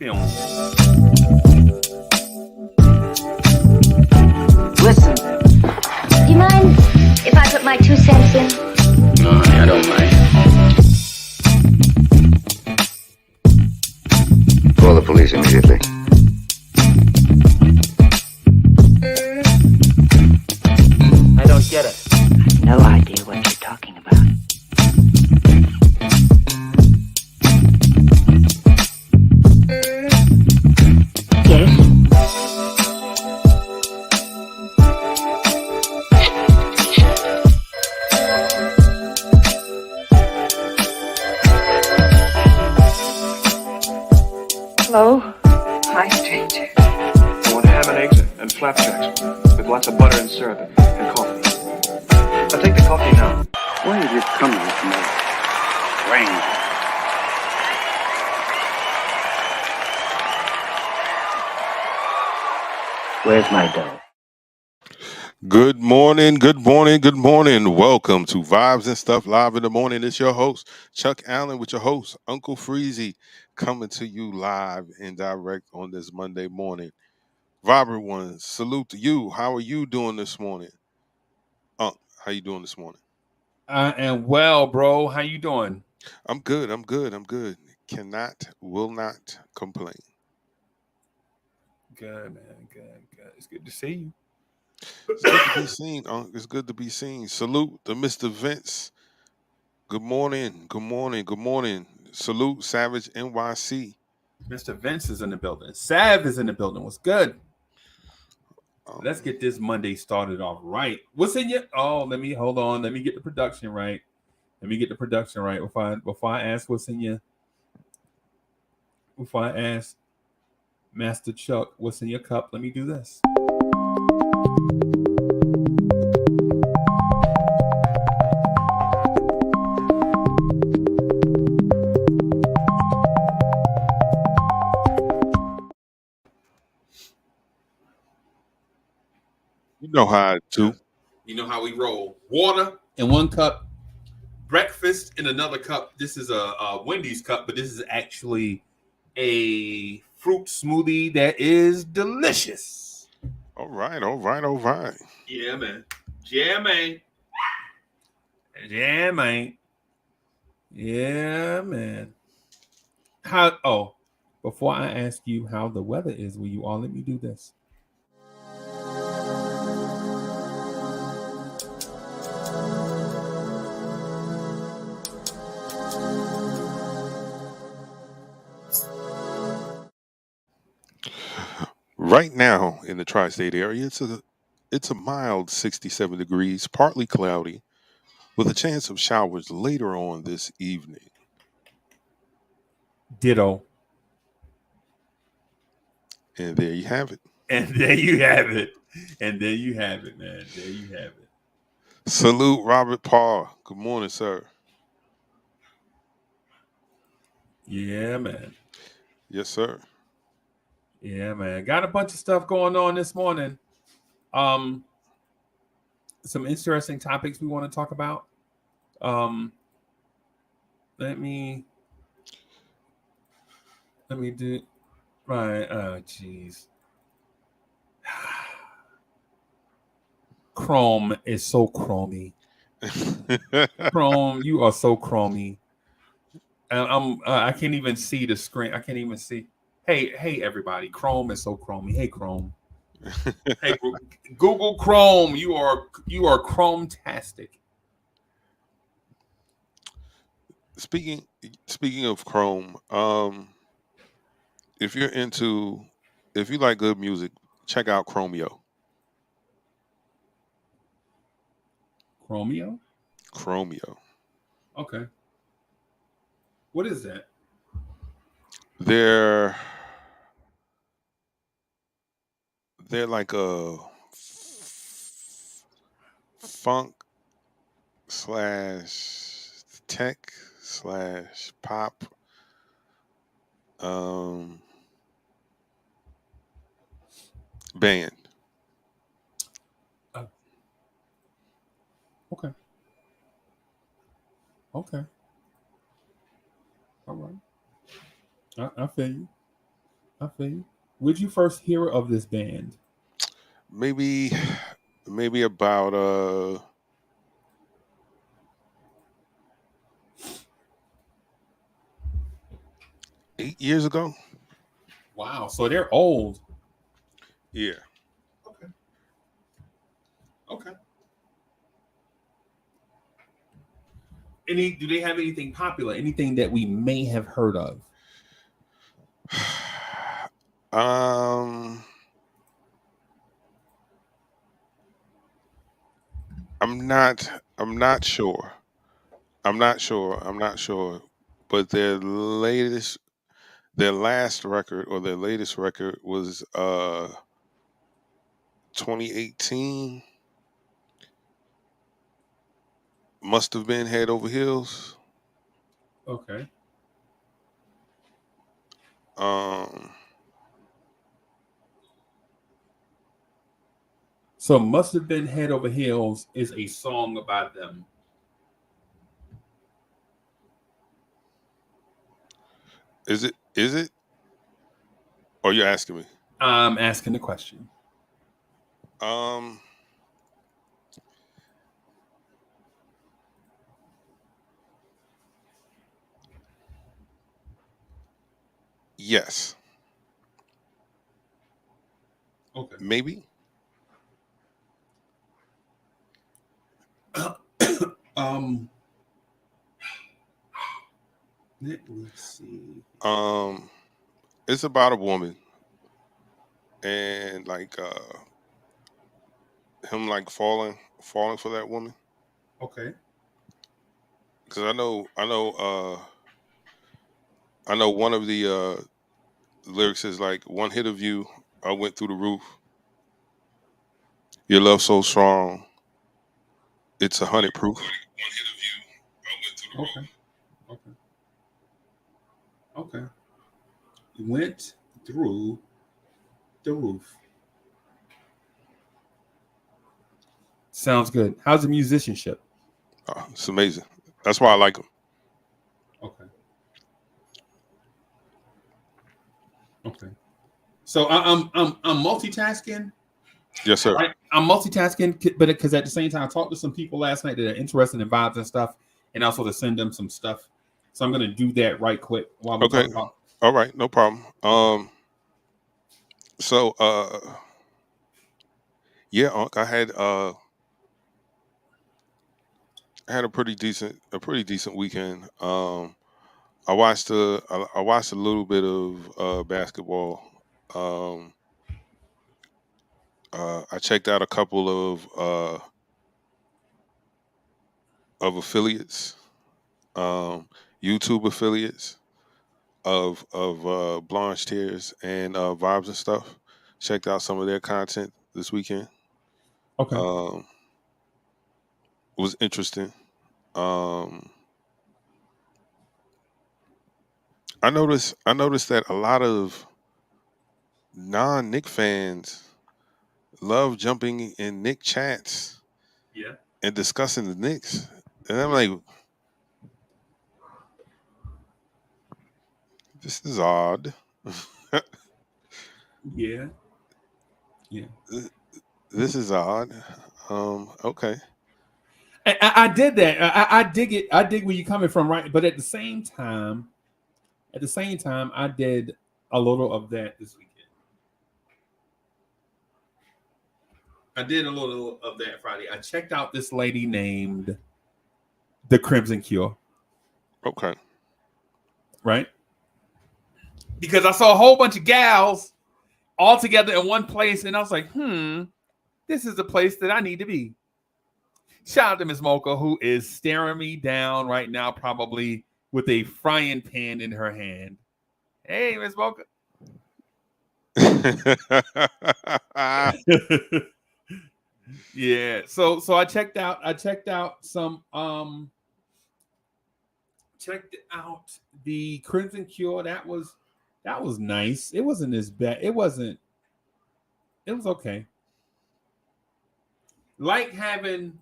Film. Listen. Do you mind if I put my 2 cents in? No, honey, I don't mind. Call the police immediately. I don't get it. No idea what you're talking about. Yes? Hello? Hi, stranger. I want ham and eggs and flapjacks with lots of butter and syrup and coffee. I'll take the coffee now. Why have you come with me? Strange. Where's my dough? Good morning, good morning, good morning. Welcome to Vibes and Stuff Live in the Morning. It's your host, Chuck Allen, with your host, Uncle Freezy, coming to you live and direct on this Monday morning. Vibrant ones, salute to you. How are you doing this morning? How you doing this morning? I am well, bro. How you doing? I'm good. Cannot, will not complain. Good, man. Good. It's good to see you. It's good to be seen. It's good to be seen. Salute to Mr. Vince. Good morning. Salute Savage NYC. Mr. Vince is in the building. Sav is in the building. What's good? Let's get this Monday started off right. What's in your? Oh, let me get the production right. Before I ask what's in your. Before I ask Master Chuck what's in your cup, let me do this. You know how I do. You know how we roll. Water in one cup, breakfast in another cup. This is a Wendy's cup, but this is actually a fruit smoothie that is delicious. All right. Yeah, man. Yeah, man. Before I ask you how the weather is, will you all let me do this? Right now in the tri-state area, it's a mild 67 degrees, partly cloudy, with a chance of showers later on this evening. Ditto. And there you have it. And there you have it, man. There you have it. Salute Robert Paul. Good morning, sir. Yeah, man. Yes, sir. Yeah, man. Got a bunch of stuff going on this morning. Some interesting topics we want to talk about. Let me do right. Oh, jeez. Chrome is so chromy. Chrome, you are so chromy. And I can't even see the screen. I can't even see. Hey, everybody. Chrome is so chromy. Hey, Chrome. Hey, Google Chrome. You are Chrome-tastic. Speaking of Chrome, if you like good music, check out Chromeo. Chromeo? Okay. What is that? They're like a funk / tech / pop band. Okay. All right. I feel you. I feel you. Where'd you first hear of this band? Maybe about 8 years ago. Wow, so they're old. Yeah. Okay. Okay. Do they have anything popular? Anything that we may have heard of? I'm not sure. I'm not sure. But their last record or their latest record was 2018. Must have been Head Over Heels. Okay. So Must Have Been Head Over Heels is a song about them. Is it? Or you're asking me? I'm asking the question. Yes. Okay. Maybe. Let me see. It's about a woman and like him like falling for that woman. Okay. Because I know one of the lyrics is like, one hit of you, I went through the roof. Your love so strong, it's 100 proof. Okay. Okay. Okay. Went through the roof. Sounds good. How's the musicianship? It's amazing. That's why I like him. Okay. Okay. So I'm multitasking. Yes, sir. I'm multitasking, but because at the same time, I talked to some people last night that are interested in vibes and stuff, and also to send them some stuff. So I'm going to do that right quick while we talk about. All right, no problem. So yeah, Unc, I had a pretty decent weekend. I watched a little bit of basketball. I checked out a couple of affiliates, YouTube affiliates of Blanche Tears and Vibes and Stuff. Checked out some of their content this weekend. Okay. It was interesting. I noticed that a lot of non-Nick fans love jumping in Nick chats Yeah. and discussing the Knicks. And I'm like, this is odd. Yeah. Yeah. This is odd. Okay. I did that. I dig it. I dig where you're coming from, right? But at the same time, I did a little of that this weekend. I did a little of that Friday. I checked out this lady named The Crimson Cure. Okay. Right? Because I saw a whole bunch of gals all together in one place, and I was like, this is the place that I need to be. Shout out to Ms. Mocha, who is staring me down right now, probably with a frying pan in her hand. Hey, Ms. Mocha. Yeah. So I checked out some checked out the Crimson Cure. That was nice. It wasn't as bad. It was okay. Like having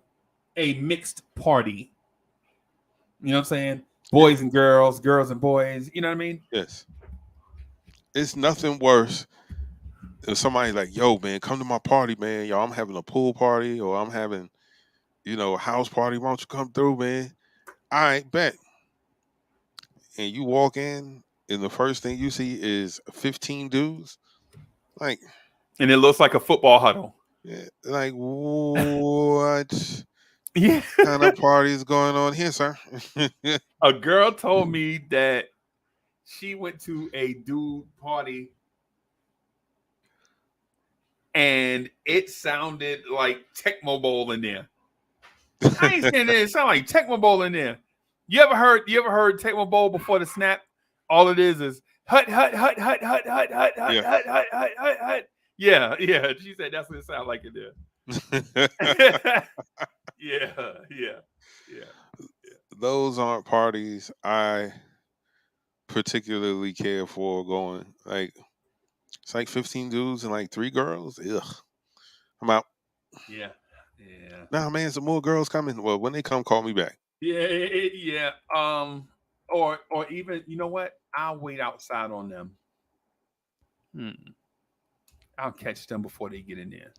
a mixed party. You know what I'm saying? Boys and girls, girls and boys. You know what I mean? Yes. it's nothing worse than somebody like, yo, man, come to my party, man. Yo, I'm having a pool party or I'm having, a house party. Why don't you come through, man? All right, bet. And you walk in, and the first thing you see is 15 dudes. Like, And it looks like a football huddle. yeah, like what Yeah. kind of party is going on here, sir? A girl told me that she went to a dude party and it sounded like Tecmo Bowl in there. I ain't saying it sound like Tecmo Bowl in there. You ever heard Tecmo Bowl before the snap? All it is hut hut hut hut hut hut hut hut Yeah. hut hut hut hut hut. Yeah. She said that's what it sounded like in there. Yeah. Those aren't parties I particularly care for going. Like, it's like 15 dudes and like 3 girls. Ugh. I'm out. Yeah. Nah, man, some more girls coming. Well, when they come, call me back. Yeah. Or even, you know what? I'll wait outside on them. I'll catch them before they get in there.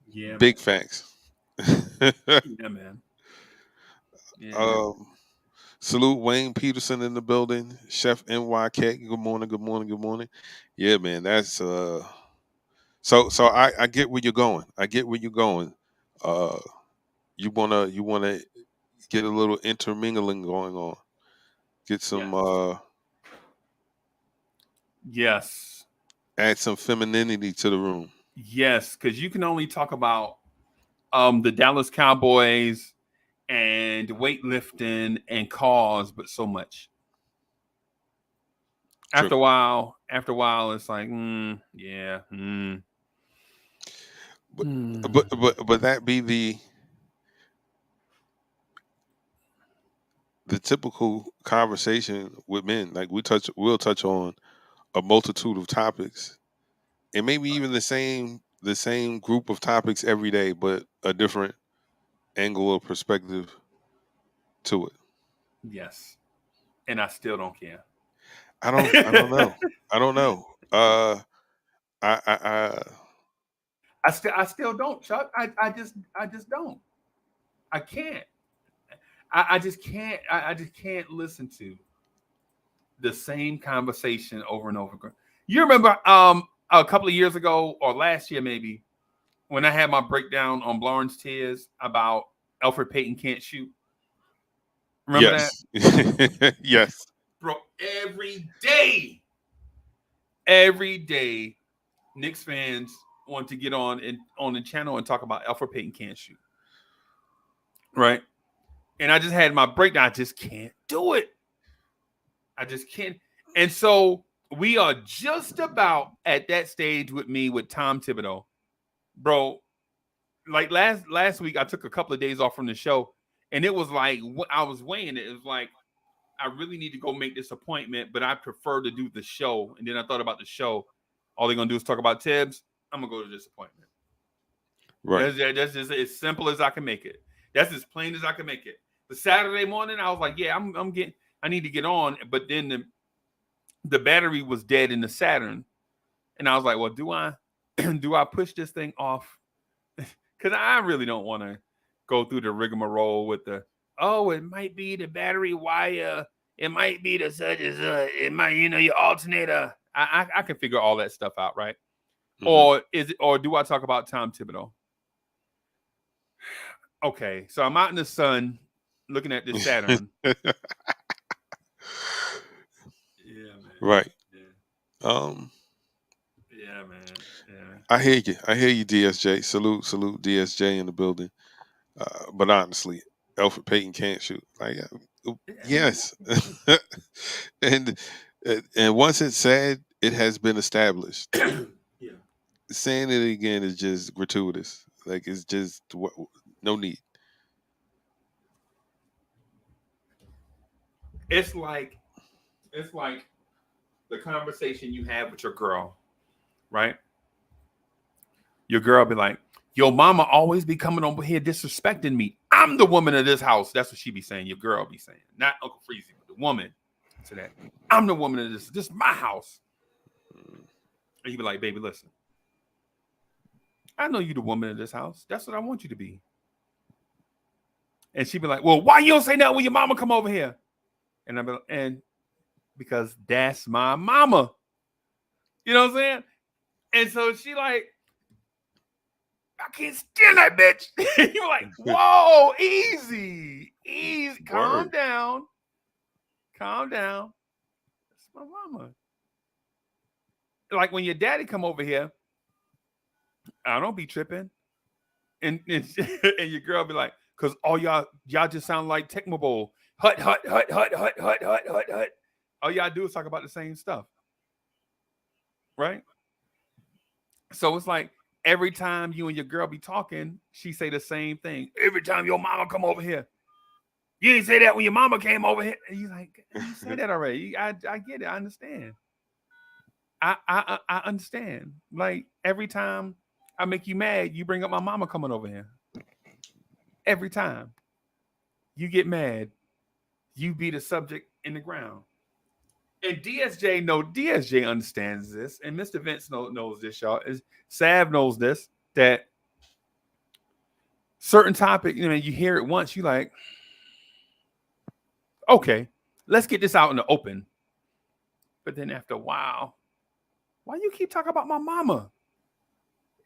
Yeah. Big facts. Yeah, man. Yeah. Salute Wayne Peterson in the building. Chef NYK. Good morning. Yeah, man. That's so I get where you're going. You wanna get a little intermingling going on. Get some Yes. add some femininity to the room. Yes, because you can only talk about the Dallas Cowboys and weightlifting and cars, but so much. True. After a while, it's like, But that be the typical conversation with men. Like we'll touch on a multitude of topics, and maybe even the same group of topics every day, but a different angle or perspective to it. Yes, and I still don't care. I don't know. I don't know. I still don't, Chuck. I just don't. I can't. I just can't. I just can't listen to the same conversation over and over again. You remember a couple of years ago or last year maybe when I had my breakdown on Lawrence Tears about Elfrid Payton can't shoot? Remember that? Yes. Bro, every day, Knicks fans want to get on the channel and talk about Elfrid Payton can't shoot. Right? And I just had my breakdown. I just can't do it. I just can't. And so we are just about at that stage with me with Tom Thibodeau. Bro, like last week, I took a couple of days off from the show, and it was like, I was weighing it. It was like, I really need to go make this appointment, but I prefer to do the show. And then I thought about the show. All they're going to do is talk about Tibbs. I'm going to go to this appointment. Right. That's just as simple as I can make it. That's as plain as I can make it. The Saturday morning, I was like, yeah, I need to get on. But then the battery was dead in the Saturn. And I was like, well, do I push this thing off? Because I really don't want to go through the rigmarole with it might be the battery wire. It might be the such and such. It might, your alternator. I can figure all that stuff out, right? Mm-hmm. Or do I talk about Tom Thibodeau? Okay, so I'm out in the sun looking at this Saturn. Yeah, man. Right. Yeah. Yeah, man. Yeah. I hear you, DSJ. Salute, DSJ in the building. But honestly, Elfrid Payton can't shoot. Like, yes. and once it's said, it has been established. Yeah. Saying it again is just gratuitous. Like, it's just no need. It's like the conversation you have with your girl, right? Your girl be like, your mama always be coming over here disrespecting me. I'm the woman of this house. That's what she be saying. Your girl be saying. Not Uncle Freezy, but the woman. to that. I'm the woman of this. This is my house. And you be like, baby, listen. I know you the woman of this house. That's what I want you to be. And she'd be like, well, why you don't say that when your mama come over here? And I'm like, and because that's my mama. You know what I'm saying? And so she like, I can't stand that bitch. You're like, whoa, easy. Calm Word. down. That's my mama. Like when your daddy come over here, I don't be tripping. And and your girl be like, because all y'all just sound like Tecmo Bowl. Hut. All y'all do is talk about the same stuff. Right? So it's like every time you and your girl be talking, she say the same thing. Every time your mama come over here. You didn't say that when your mama came over here. And you like, you said that already. I get it. I understand. I understand. Like every time I make you mad, you bring up my mama coming over here. Every time you get mad, you be the subject in the ground. And DSJ understands this, and Mr. Vince knows this, y'all. Sav knows this, that certain topic, you hear it once, you like, okay, let's get this out in the open. But then after a while, why you keep talking about my mama?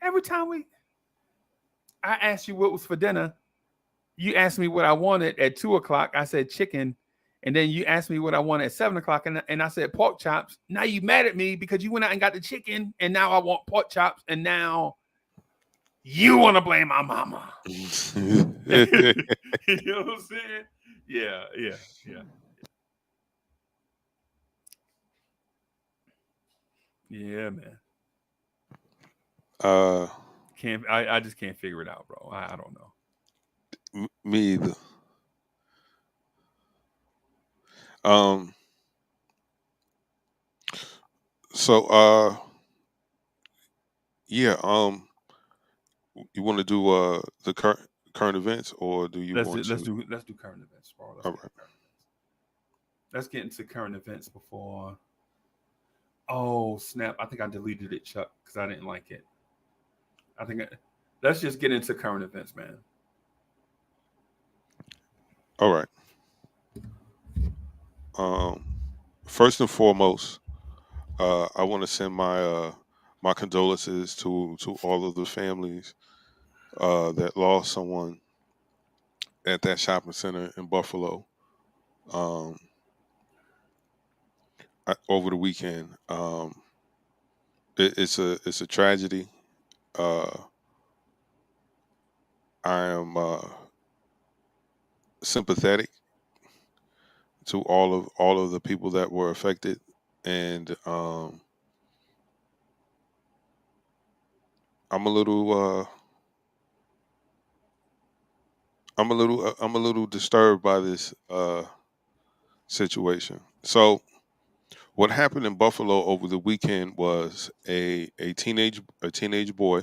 Every time I asked you what was for dinner, you asked me what I wanted at 2:00. I said chicken. And then you asked me what I wanted at 7:00, and I said pork chops. Now you mad at me because you went out and got the chicken, and now I want pork chops, and now you want to blame my mama. You know what I'm saying? Yeah. Yeah, man. I just can't figure it out, bro. I don't know. Me either. Yeah. You want to do the current events, or do you Let's want do current events, bro. All right. Let's get into current events before. Oh snap! I think I deleted it, Chuck, because I didn't like it. Let's just get into current events, man. All right. First and foremost, I want to send my my condolences to all of the families that lost someone at that shopping center in Buffalo over the weekend. It's a tragedy. I am sympathetic to all of the people that were affected, and I'm a little I'm a little disturbed by this situation. So what happened in Buffalo over the weekend was a teenage boy,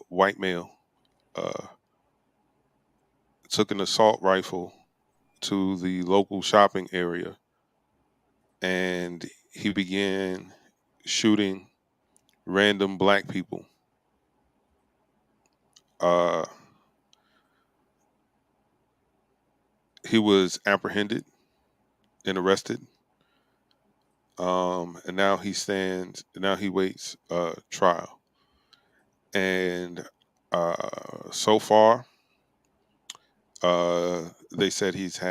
white male, uh, took an assault rifle to the local shopping area, and he began shooting random black people. Uh, he was apprehended and arrested, and now he waits trial. And so far, they said he's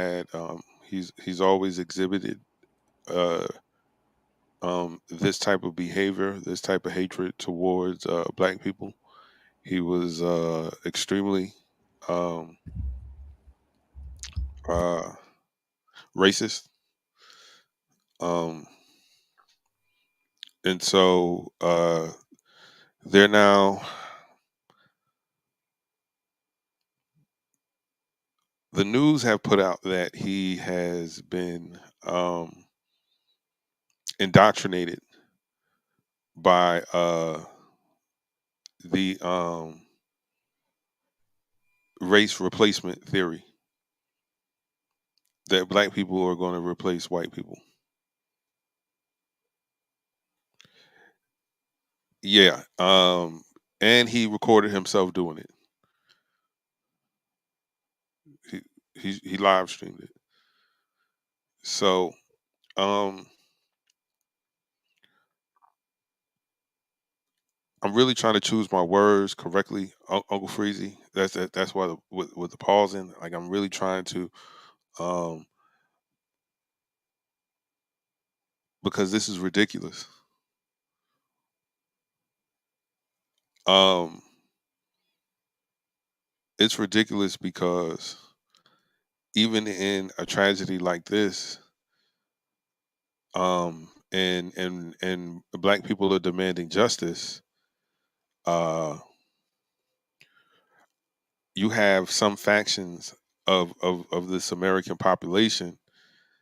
always exhibited this type of behavior, this type of hatred towards black people. He was extremely racist, um, and so they're now. The news have put out that he has been indoctrinated by the race replacement theory. that black people are going to replace white people. Yeah. And he recorded himself doing it. He live streamed it. So um I'm really trying to choose my words correctly, Uncle Freezy. That's why with the pausing, like I'm really trying to, um, because this is ridiculous. Um, it's ridiculous because even in a tragedy like this, and black people are demanding justice. Uh, you have some factions of this American population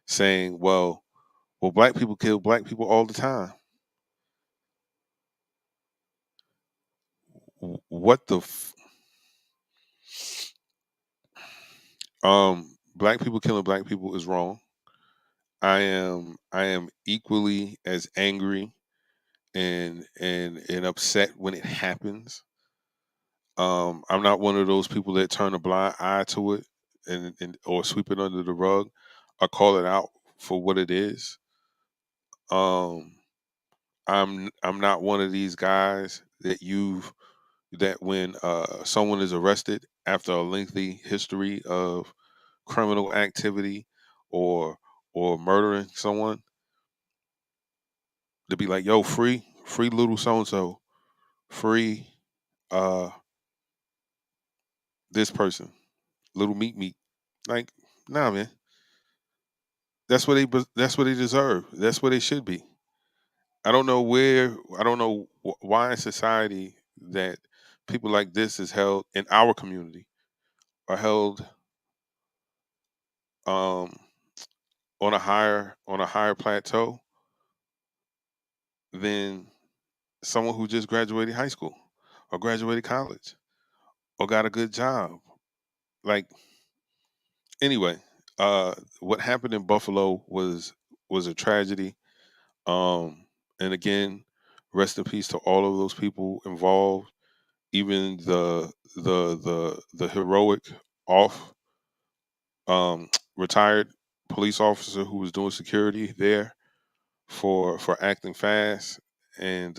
saying, well, black people kill black people all the time. What the black people killing black people is wrong. I am equally as angry and upset when it happens. I'm not one of those people that turn a blind eye to it and or sweep it under the rug. I call it out for what it is. Um, I'm not one of these guys that when someone is arrested after a lengthy history of criminal activity or murdering someone, to be like, yo, free little so and so, free uh this person, little meat. Like, nah, man, that's what they deserve. That's what they should be. I don't know why in society that people like this is held in our community are held um on a higher plateau than someone who just graduated high school or graduated college or got a good job. Like, anyway, what happened in Buffalo was a tragedy. And again, rest in peace to all of those people involved, even the heroic off um, retired police officer who was doing security there for acting fast. And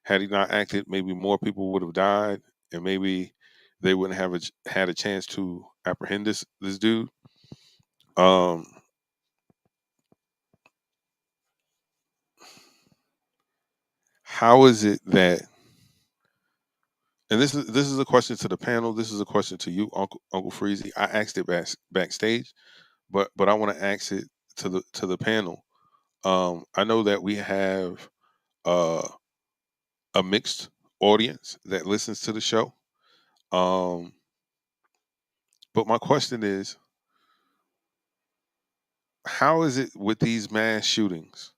had he not acted, maybe more people would have died, and maybe they wouldn't have had a chance to apprehend this dude. Um, how is it that? And this is a question to the panel. This is a question to you, Uncle Freezy. I asked it backstage, but I want to ask it to the panel. I know that we have uh, a mixed audience that listens to the show. Um, but my question is, how is it with these mass shootings,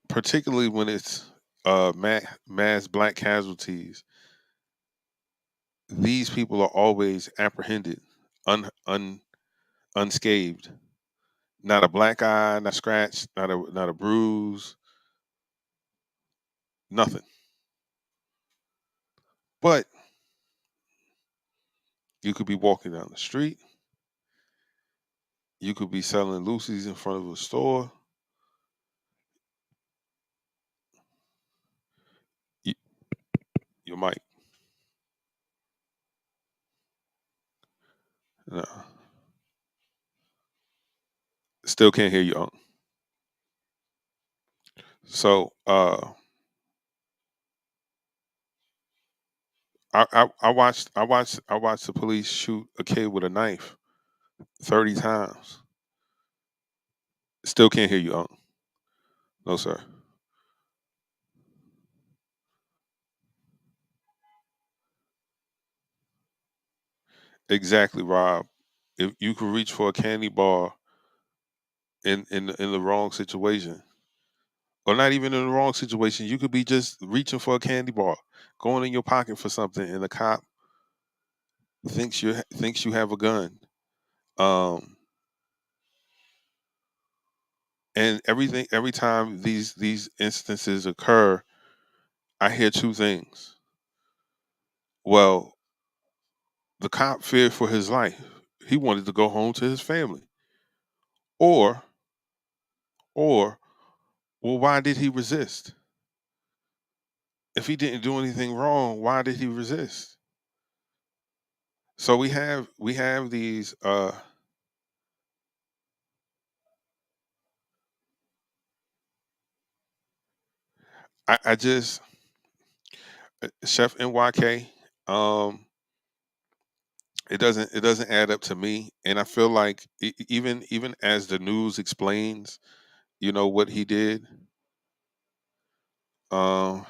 particularly when it's mass black casualties? These people are always apprehended, un unscathed. Not a black eye, not a scratch, not a bruise, nothing. But you could be walking down the street, you could be selling Lucy's in front of a store. You, your mic, no, still can't hear you. So I watched the police shoot a kid with a knife 30 times. Still can't hear you. No, sir. Exactly, Rob. If you could reach for a candy bar in the wrong situation, or not even in the wrong situation, you could be just reaching for a candy bar, going in your pocket for something, and the cop thinks you have a gun. And every time these instances occur, I hear two things. Well, the cop feared for his life. He wanted to go home to his family. Or well, why did he resist? If he didn't do anything wrong, why did he resist? So we have these I just Chef NYK, it doesn't add up to me, and I feel like even as the news explains, what he did. Um,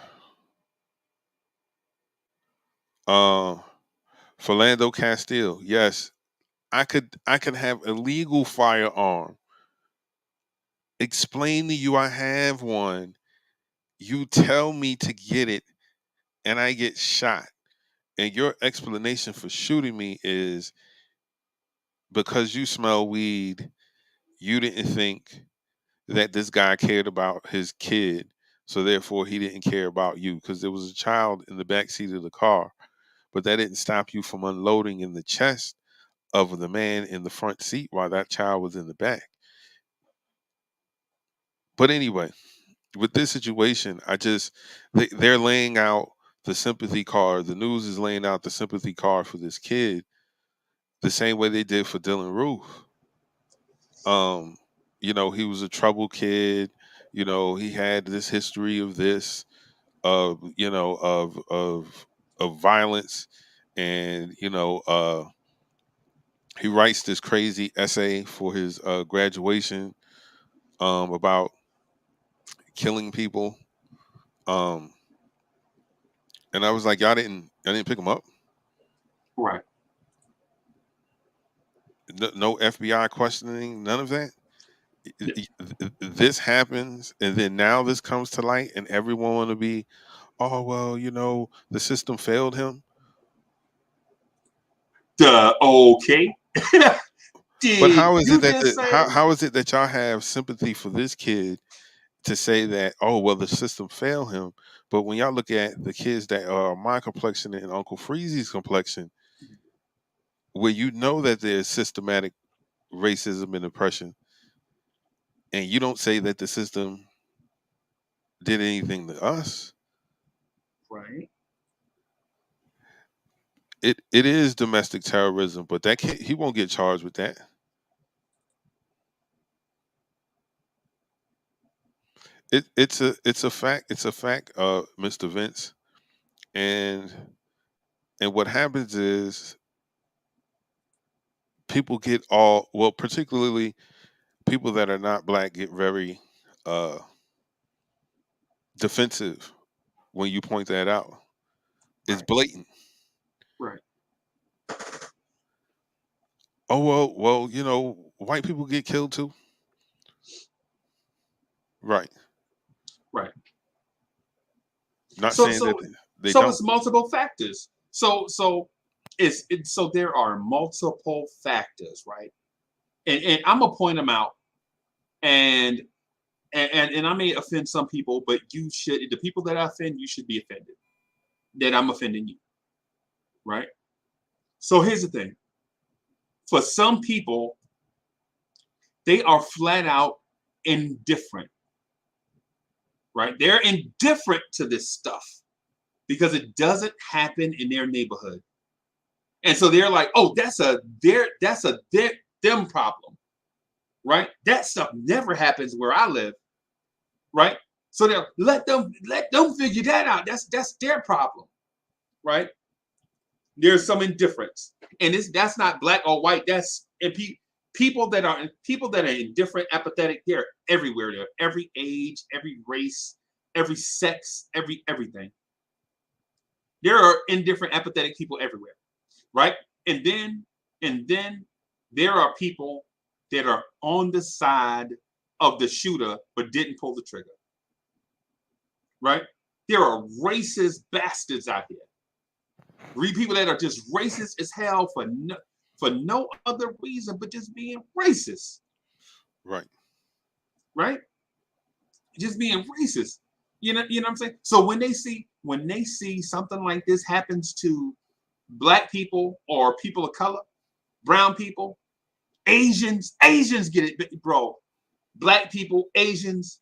Philando Castile, yes, I could have a legal firearm. Explain to you I have one. You tell me to get it, and I get shot. And your explanation for shooting me is because you smell weed. You didn't think that this guy cared about his kid, so therefore he didn't care about you because there was a child in the back seat of the car. But that didn't stop you from unloading in the chest of the man in the front seat while that child was in the back. But anyway, with this situation, they're laying out the sympathy card. The news is laying out the sympathy card for this kid the same way they did for Dylan Roof. He was a troubled kid. He had this history of this, of violence, and he writes this crazy essay for his graduation about killing people. And I was like, y'all didn't pick him up. Right. No FBI questioning, none of that. This happens, and then now this comes to light, and everyone want to be, oh well, the system failed him. Okay. But how is it that y'all have sympathy for this kid to say that, oh well, the system failed him? But when y'all look at the kids that are my complexion and Uncle Freezy's complexion, where that there's systematic racism and oppression, and you don't say that the system did anything to us. Right. It is domestic terrorism, but that kid, he won't get charged with that. It's a fact. It's a fact, Mr. Vince. And what happens is people get particularly people that are not black get very defensive when you point that out. It's blatant. Right. Oh well, white people get killed too. Right. Right. Not saying that they so don't. it's multiple factors. So there are multiple factors, right? And I'm gonna point them out, and I may offend some people, but the people that I offend, you should be offended that I'm offending you, right? So here's the thing. For some people, they are flat out indifferent, right? They're indifferent to this stuff because it doesn't happen in their neighborhood. And so they're like, oh, that's a them problem, right? That stuff never happens where I live, right? So they'll let them figure that out. That's their problem, right? There's some indifference, and that's not black or white. That's people that are indifferent, apathetic. They're everywhere. They're every age, every race, every sex, everything. There are indifferent, apathetic people everywhere, right? And then there are people that are on the side of the shooter but didn't pull the trigger, right? There are racist bastards out here, Read people that are just racist as hell for no other reason but just being racist. Right. Right? Just being racist. You know what I'm saying? So when they see something like this happens to black people or people of color, brown people, Asians get it, bro. Black people, Asians,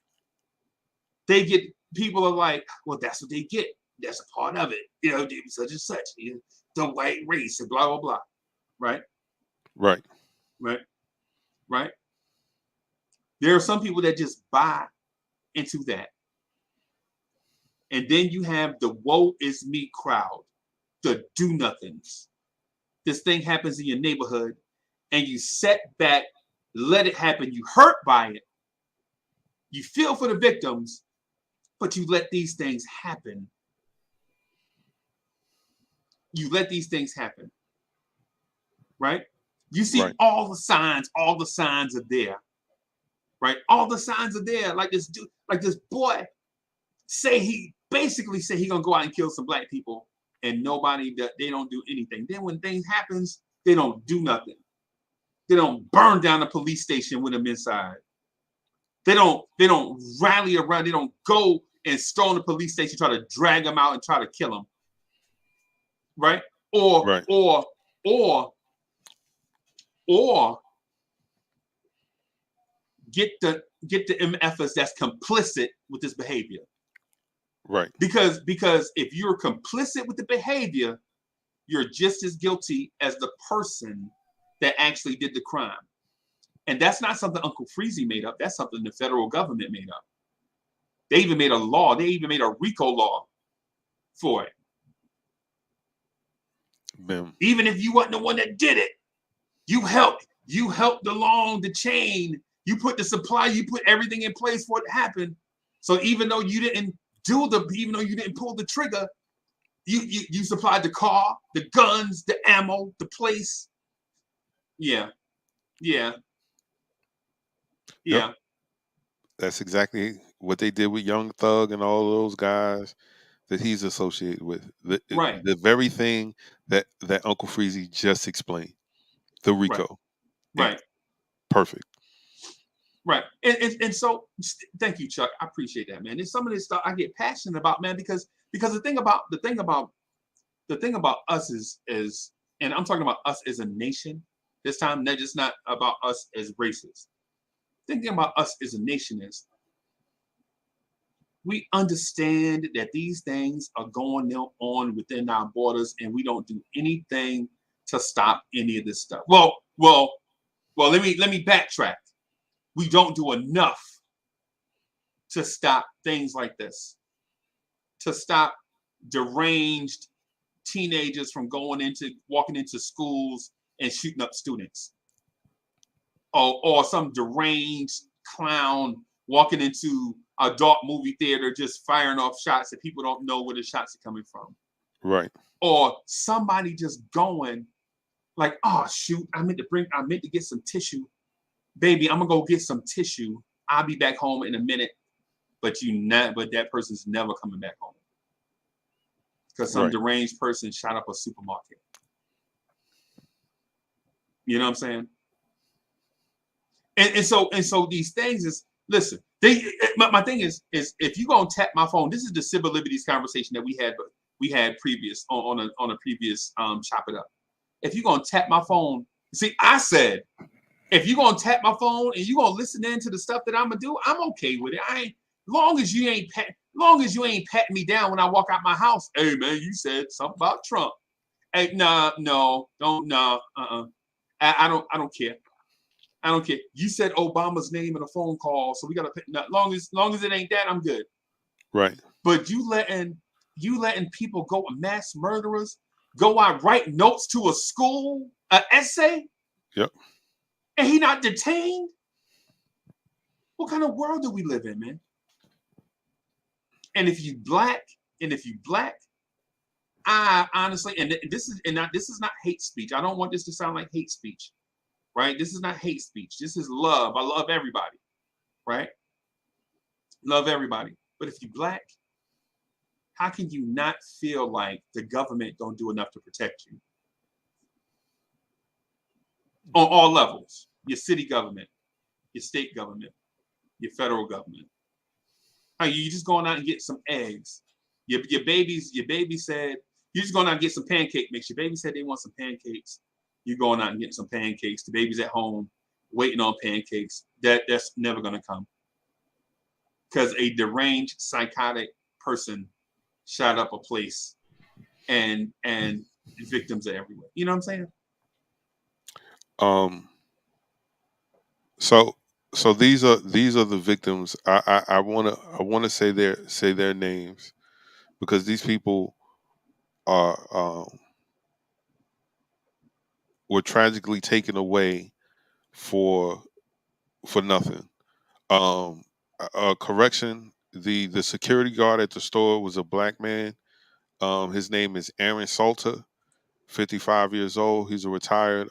they get, people are like, well, that's what they get. That's a part of it. You know, such and such. You know, the white race and blah, blah, blah. Right? Right. Right? Right? There are some people that just buy into that. And then you have the woe is me crowd, the do-nothings. This thing happens in your neighborhood and you set back, let it happen. You hurt by it. You feel for the victims, but you let these things happen. You let these things happen. Right? You see Right. all the signs are there. Right? All the signs are there. Like this dude, like this boy basically say he gonna go out and kill some black people, and they don't do anything. Then when things happens, they don't do nothing. They don't burn down a police station with them inside. They don't rally around. They don't go and storm the police station, try to drag them out and try to kill them. Right? Or get the MFers that's complicit with this behavior. Right. Because if you're complicit with the behavior, you're just as guilty as the person that actually did the crime. And that's not something Uncle Freezy made up. That's something the federal government made up. They even made a law. They even made a RICO law for it. Bam. Even if you wasn't the one that did it, you helped along the chain. You put the supply, you put everything in place for it to happen. So even though you didn't pull the trigger, you supplied the car, the guns, the ammo, the place. Yeah. Yep. That's exactly what they did with Young Thug and all those guys that he's associated with. The very thing that Uncle Freezy just explained. The RICO. Right. Perfect. Right. And so thank you, Chuck. I appreciate that, man. And some of this stuff I get passionate about, man, because the thing about us is, and I'm talking about us as a nation this time, not just not about us as races. Thinking about us as a nation is, we understand that these things are going on within our borders, and we don't do anything to stop any of this stuff. Well, let me backtrack. We don't do enough to stop things like this, to stop deranged teenagers from walking into schools and shooting up students, or some deranged clown walking into a dark movie theater just firing off shots that people don't know where the shots are coming from. Right. Or somebody just going like, oh shoot, I meant to get some tissue. Baby, I'm gonna go get some tissue. I'll be back home in a minute. But that person's never coming back home. Because some deranged person shot up a supermarket. You know what I'm saying? And so these things is, listen, my thing is if you're gonna tap my phone, this is the civil liberties conversation that we had previous on a previous Chop It Up. If you're gonna tap my phone, see, I said, if you're gonna tap my phone and you're gonna listen in to the stuff that I'm gonna do, I'm okay with it. Long as you ain't patting me down when I walk out my house. Hey man, you said something about Trump. Hey, I don't care. I don't care. You said Obama's name in a phone call, so we gotta pick. Long as it ain't that, I'm good. Right. But you letting people go, mass murderers go out, write notes to a school, an essay. Yep. And he not detained? What kind of world do we live in, man? And if you black, I honestly, and this is not hate speech. I don't want this to sound like hate speech, right? This is not hate speech. This is love. I love everybody, right? Love everybody. But if you black, how can you not feel like the government don't do enough to protect you? On all levels, your city government, your state government, your federal government. How you just going out and get some eggs? Your baby said, you just going out and get some pancake mix. Your baby said they want some pancakes. You going out and getting some pancakes. The baby's at home waiting on pancakes. That's never gonna come. Because a deranged psychotic person shot up a place and victims are everywhere. You know what I'm saying? So these are the victims. I wanna say their names because these people are were tragically taken away for nothing. Correction: the security guard at the store was a black man. His name is Aaron Salter, 55 years old. He's a retired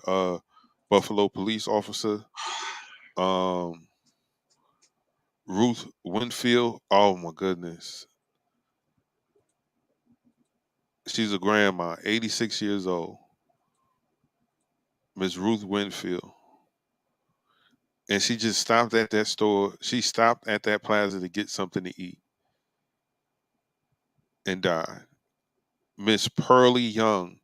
Buffalo police officer. Ruth Winfield. Oh my goodness. She's a grandma, 86 years old. Miss Ruth Winfield. And she just stopped at that store. She stopped at that plaza to get something to eat and died. Miss Pearlie Young.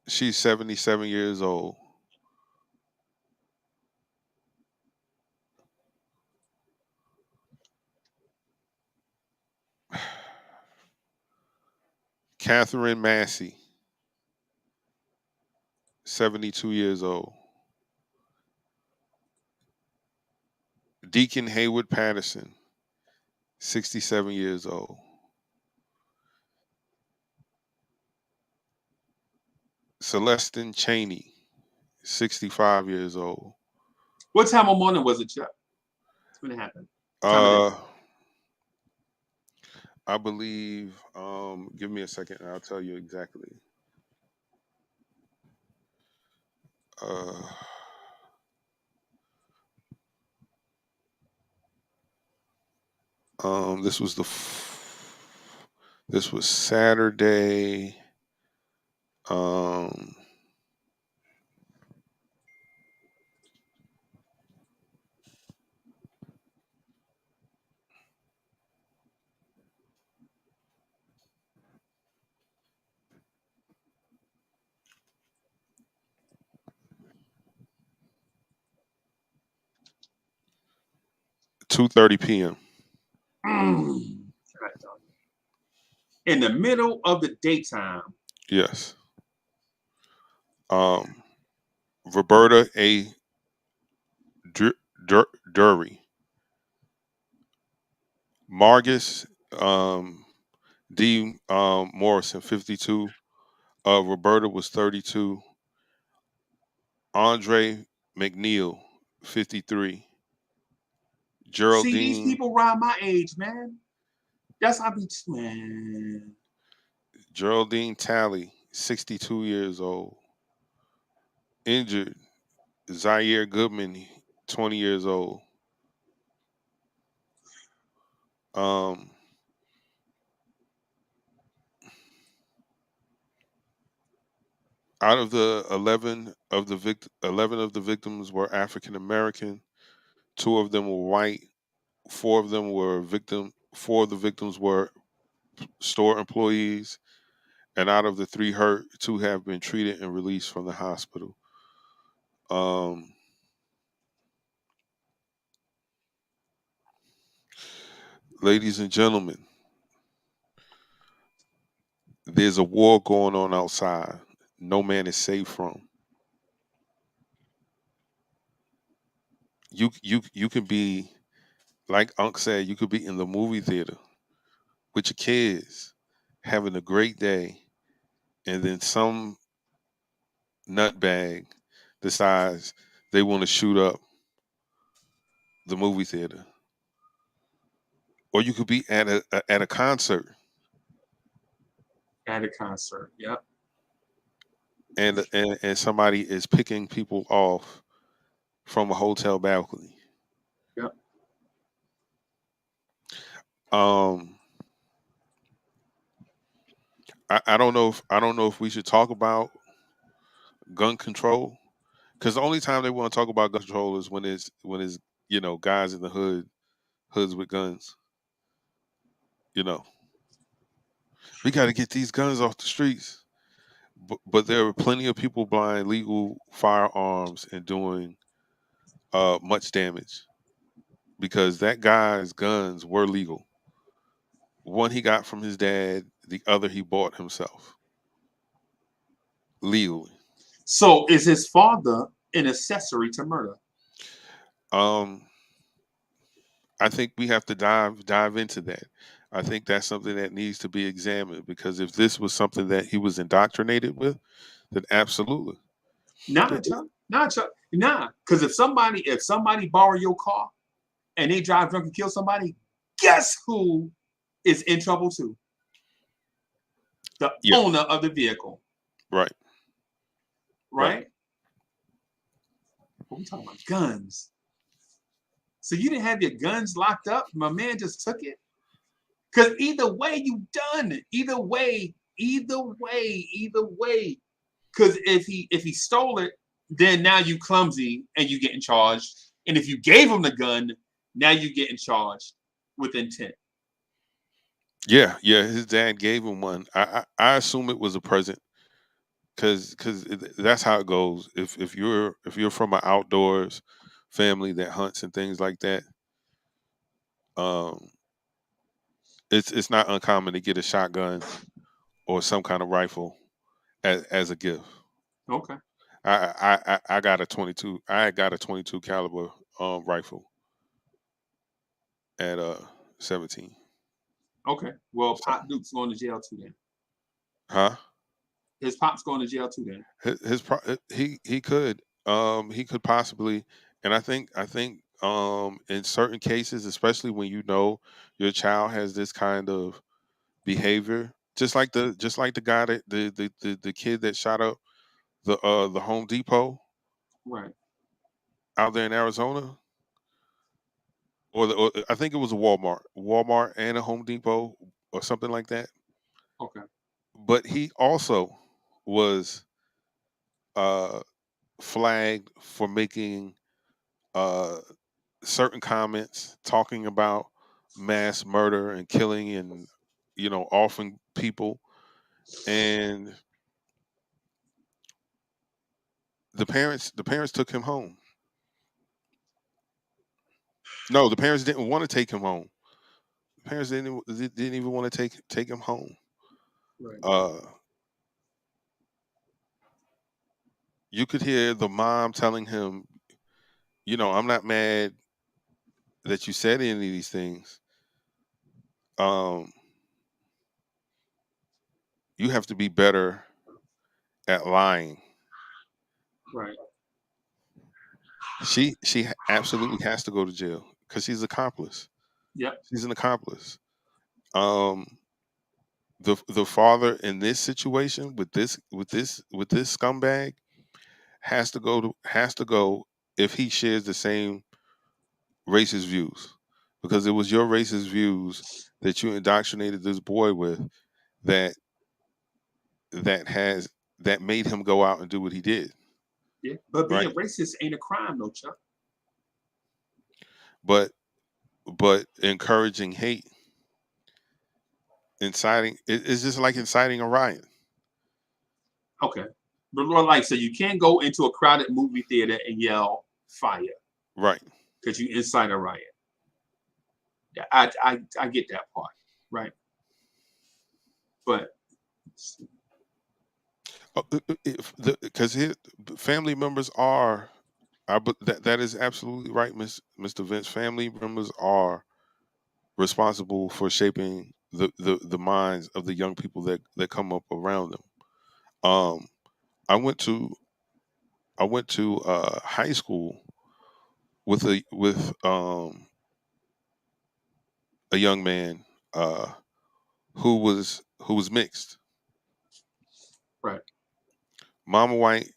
She's 77 years old. Catherine Massey, 72 years old. Deacon Hayward Patterson, 67 years old. Celestine Cheney, 65 years old. What time of morning was it, Chuck? When it happened? I believe, give me a second and I'll tell you exactly. This was this was Saturday. 2:30 p.m. In the middle of the daytime. Yes. Roberta A. Dury. Margus D. Morrison, 52. Roberta was 32. Andre McNeil, 53. Geraldine. See, these people around my age, man. That's how I be, man. Geraldine Talley, 62 years old. Injured, Zaire Goodman, 20 years old. Out of the 11 of the victims were African American. 2 of them were white. 4 of them were 4 of the victims were store employees. And out of the 3 hurt, 2 have been treated and released from the hospital. Ladies and gentlemen, there's a war going on outside. No man is safe from. You can be, like Unc said, you could be in the movie theater with your kids, having a great day, and then some nutbag decides they want to shoot up the movie theater. Or you could be at a concert. At a concert, yep. And somebody is picking people off from a hotel balcony. Yep. I don't know if we should talk about gun control, because the only time they want to talk about gun control is when it's guys in the hoods with guns. You know, we got to get these guns off the streets. But there are plenty of people buying legal firearms and doing much damage because that guy's guns were legal. One he got from his dad, the other he bought himself legally. So is his father an accessory to murder? Um, I think we have to dive into that. I think that's something that needs to be examined because if this was something that he was indoctrinated with, then absolutely. Nah, Chuck. Nah, Chuck. Nah. Because if somebody borrow your car and they drive drunk and kill somebody, guess who is in trouble too? The Yeah. owner of the vehicle. Right. Right? But we talking about guns. So you didn't have your guns locked up? My man just took it? Because either way, you done it. Either way. Because if he stole it, then now you clumsy and you getting charged. And if you gave him the gun, now you getting charged with intent. Yeah, his dad gave him one. I assume it was a present because that's how it goes. If you're from an outdoors family that hunts and things like that, um, it's not uncommon to get a shotgun or some kind of rifle as a gift. Okay. I got a 22. I got a 22 caliber rifle at 17. Okay. Well, So, Pop Duke's going to jail too then. huh? His pop's going to jail too then. He could possibly, and I think in certain cases, especially when your child has this kind of behavior, just like the guy that the kid that shot up the Home Depot Right. out there in Arizona, or I think it was a Walmart and a Home Depot or something like that. Okay. But he also was uh, flagged for making uh, certain comments talking about mass murder and killing and offing people, and the parents took him home. No, the parents didn't want to take him home. The parents didn't even want to take him home. Right. You could hear the mom telling him, I'm not mad that you said any of these things. Um, you have to be better at lying. Right. She absolutely has to go to jail because she's accomplice. Yep. She's an accomplice. Um, the father in this situation with this scumbag has to go if he shares the same racist views, because it was your racist views that you indoctrinated this boy with that that has that made him go out and do what he did, Yeah. But being right? racist ain't a crime, though, Chuck. But encouraging hate, inciting it's just like inciting a riot, Okay. But Lord, like, so you can't go into a crowded movie theater and yell fire right? because you incite a riot. Yeah, I get that part, right? But Because family members are, that is absolutely right, Mr. Vince. Family members are responsible for shaping the minds of the young people that come up around them. Um, I went to high school with a young man uh, who was mixed, right. mama white,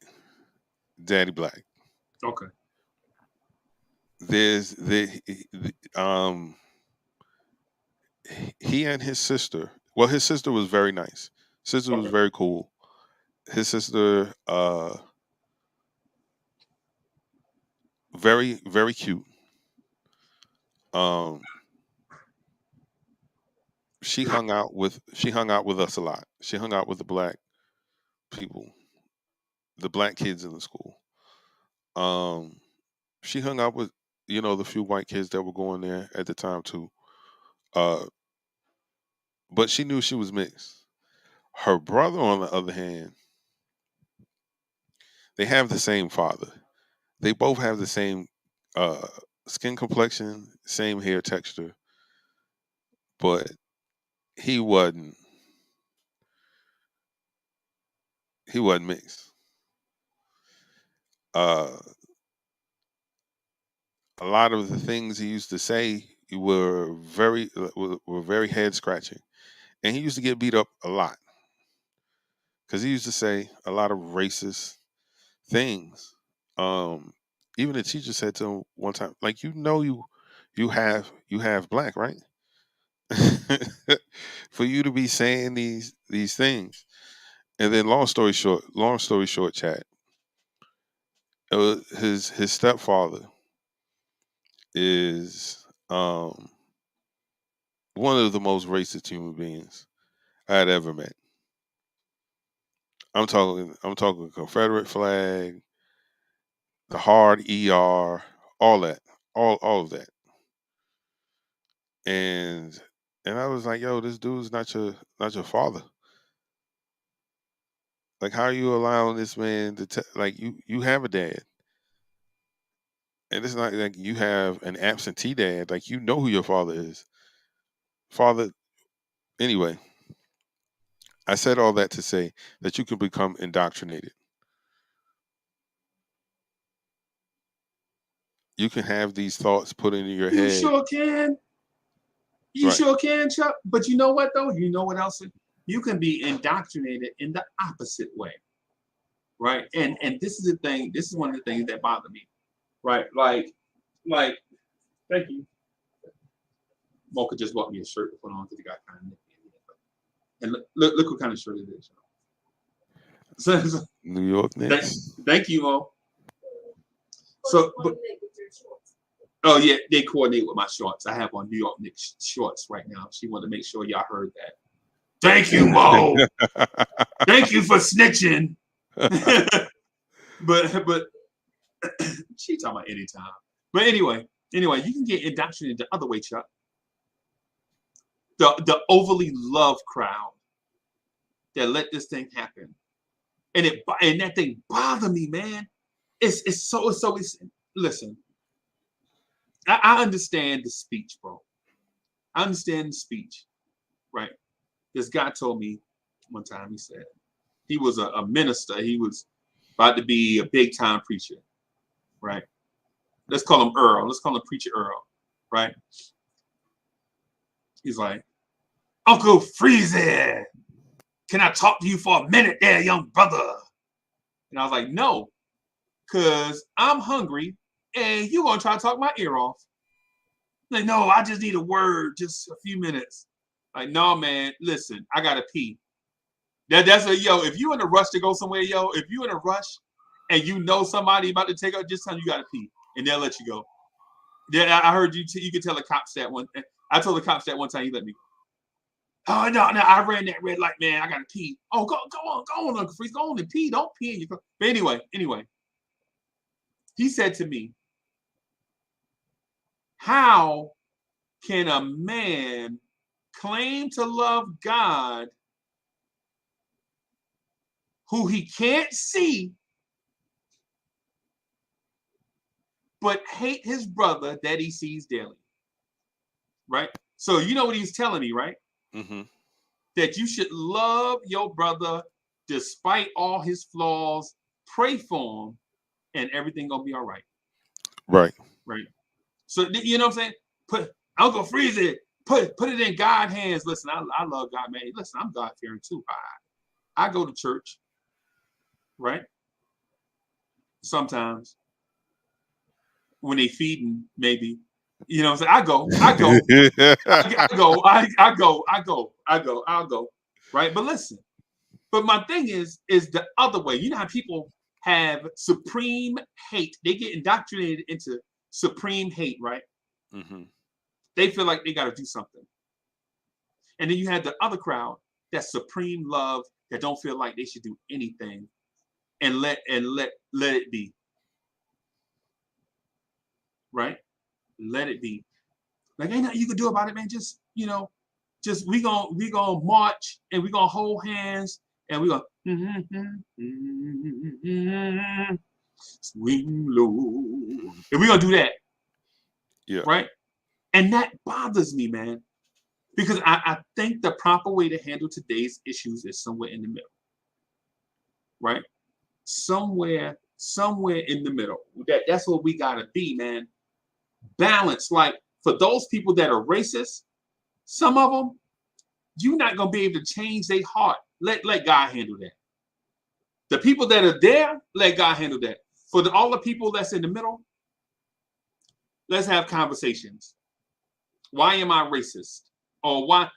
daddy black. Okay. There's he and his sister. Well, his sister was very nice. Sister was very cool. His sister, very, very cute. She hung out with us a lot. She hung out with the black people, the black kids in the school. She hung out with, the few white kids that were going there at the time too. But she knew she was mixed. Her brother, on the other hand, they have the same father. They both have the same skin complexion, same hair texture, but he wasn't mixed. A lot of the things he used to say were very head scratching, and he used to get beat up a lot because he used to say a lot of racist things. Even the teacher said to him one time, like, you have black, right? For you to be saying these things. And then long story short, Chad, his stepfather is one of the most racist human beings I had ever met. I'm talking Confederate flag, the hard ER, all that, all of that. And I was like, yo, this dude's not your father. Like, how are you allowing this man to like you have a dad, and it's not like you have an absentee dad. Like, you know who your father is. Anyway, I said all that to say that you can become indoctrinated. You can have these thoughts put into your You head. sure can. You Right. sure can, Chuck. But you know what, though? You know what else? You can be indoctrinated in the opposite way, right? And this is the thing. This is one of the things that bother me, right? Like, thank you. Mocha just bought me a shirt to put on because he got kind of nippy. And look what kind of shirt it is. So, New York Knicks. Thank you, Mo. So, oh yeah, they coordinate with my shorts. I have on New York Knicks shorts right now. She wanted to make sure y'all heard that. Thank you, Mo. Thank you for snitching. but she talking about anytime. But anyway, you can get indoctrinated the other way, Chuck. The overly loved crowd that let this thing happen, and that thing bother me, man. It's listen. I understand the speech, bro. I understand the speech, right? This guy told me one time. He said he was a minister. He was about to be a big time preacher, right? Let's call him Earl. Let's call him Preacher Earl, right? He's like, Uncle Freezy, can I talk to you for a minute there, young brother? And I was like, no, because I'm hungry and you're going to try to talk my ear off. Like, no, I just need a word, just a few minutes. Like, no, man, listen, I got to pee. That's if you in a rush to go somewhere, if you in a rush and you know somebody about to take up, just tell them you got to pee and they'll let you go. Yeah, I heard you could tell the cops that one. I told the cops that one time he let me go. Oh, no, I ran that red light, man. I got to pee. Oh, go on, Uncle Freeze. Go on and pee. Don't pee in your car. But anyway, he said to me, how can a man claim to love God who he can't see but hate his brother that he sees daily? Right? So you know what he's telling me, right? Mm-hmm. That you should love your brother despite all his flaws, pray for him, and everything gonna be all right. Right. So you know what I'm saying? Put Uncle Freezy, put it in God's hands. Listen, I love God, man. Listen, I'm God fearing too. I go to church, right? Sometimes when they feeding, maybe. You know what I'm saying? I go. I'll go. Right? But listen, But my thing is the other way. You know how people have supreme hate. They get indoctrinated into supreme hate, right? Mm-hmm. They feel like they got to do something. And then you had the other crowd, that supreme love, that don't feel like they should do anything, and let it be. Right? Let it be. Like, ain't nothing you can do about it, man. Just, we gonna march, and we gonna hold hands, and we gonna swing low, and we gonna do that. Yeah. Right? And that bothers me, man, because I think the proper way to handle today's issues is somewhere in the middle. Right? Somewhere in the middle. That's what we gotta be, man. Balance. Like, for those people that are racist, some of them, you're not gonna be able to change their heart. Let God handle that. The people that are there, let God handle that. For all the people that's in the middle, let's have conversations. Why am I racist? Or why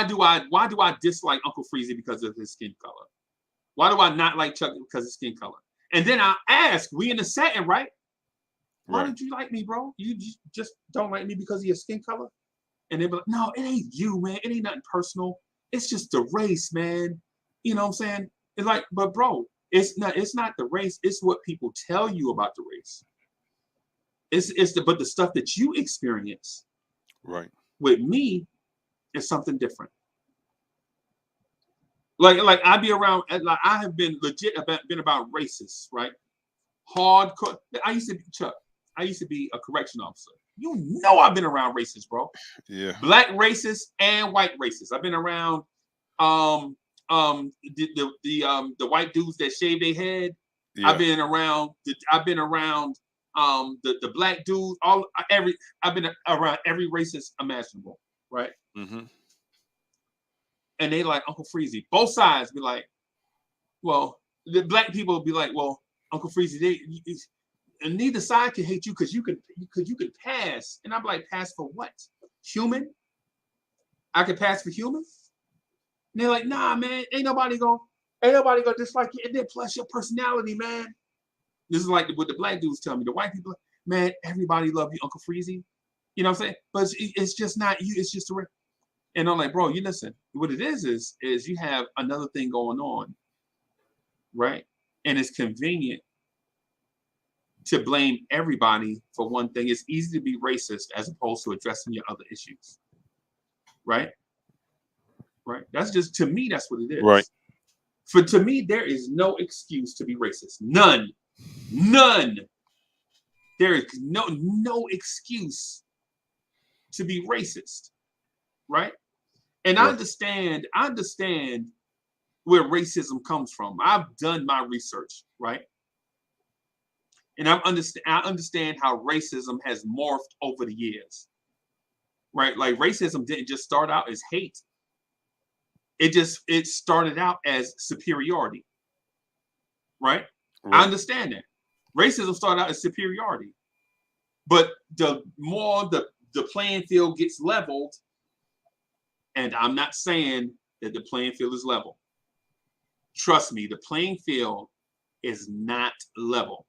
do I dislike Uncle Freezy because of his skin color? Why do I not like Chuck because of skin color? And then I ask, we in the setting, right? Why don't you like me, bro? You just don't like me because of your skin color? And they be like, no, it ain't you, man. It ain't nothing personal. It's just the race, man. You know what I'm saying? It's like, but bro, it's not the race. It's what people tell you about the race. But the stuff that you experience, right, with me, is something different. Like I be around, like I have been legit been about racists, right? Hardcore. I used to be a correction officer. You know I've been around racists, bro. Yeah. Black racists and white racists. I've been around the white dudes that shave their head. Yeah. I've been around the black dudes. I've been around every racist imaginable, right? Mm-hmm. And they like Uncle Freezy. Both sides be like, well, the black people be like, well, Uncle Freezy, and neither side can hate you because you can pass. And I'm like, pass for what? Human? I can pass for human? And they're like, nah, man, ain't nobody gonna dislike you. And then plus your personality, man. This is like what the black dudes tell me. The white people, man, everybody love you, Uncle Freezy. You know what I'm saying? But it's just not you. It's just and I'm like, bro, you listen. What it is you have another thing going on, right? And it's convenient to blame everybody for one thing. It's easy to be racist as opposed to addressing your other issues, right? Right. That's just, to me, that's what it is. Right. To me, there is no excuse to be racist. None. There is no excuse to be racist, right? And right. I understand where racism comes from. I've done my research, right? And I understand how racism has morphed over the years, right? Like racism didn't just start out as hate. It started out as superiority, right? I understand that. Racism started out as superiority. But the more the playing field gets leveled, and I'm not saying that the playing field is level. Trust me, the playing field is not level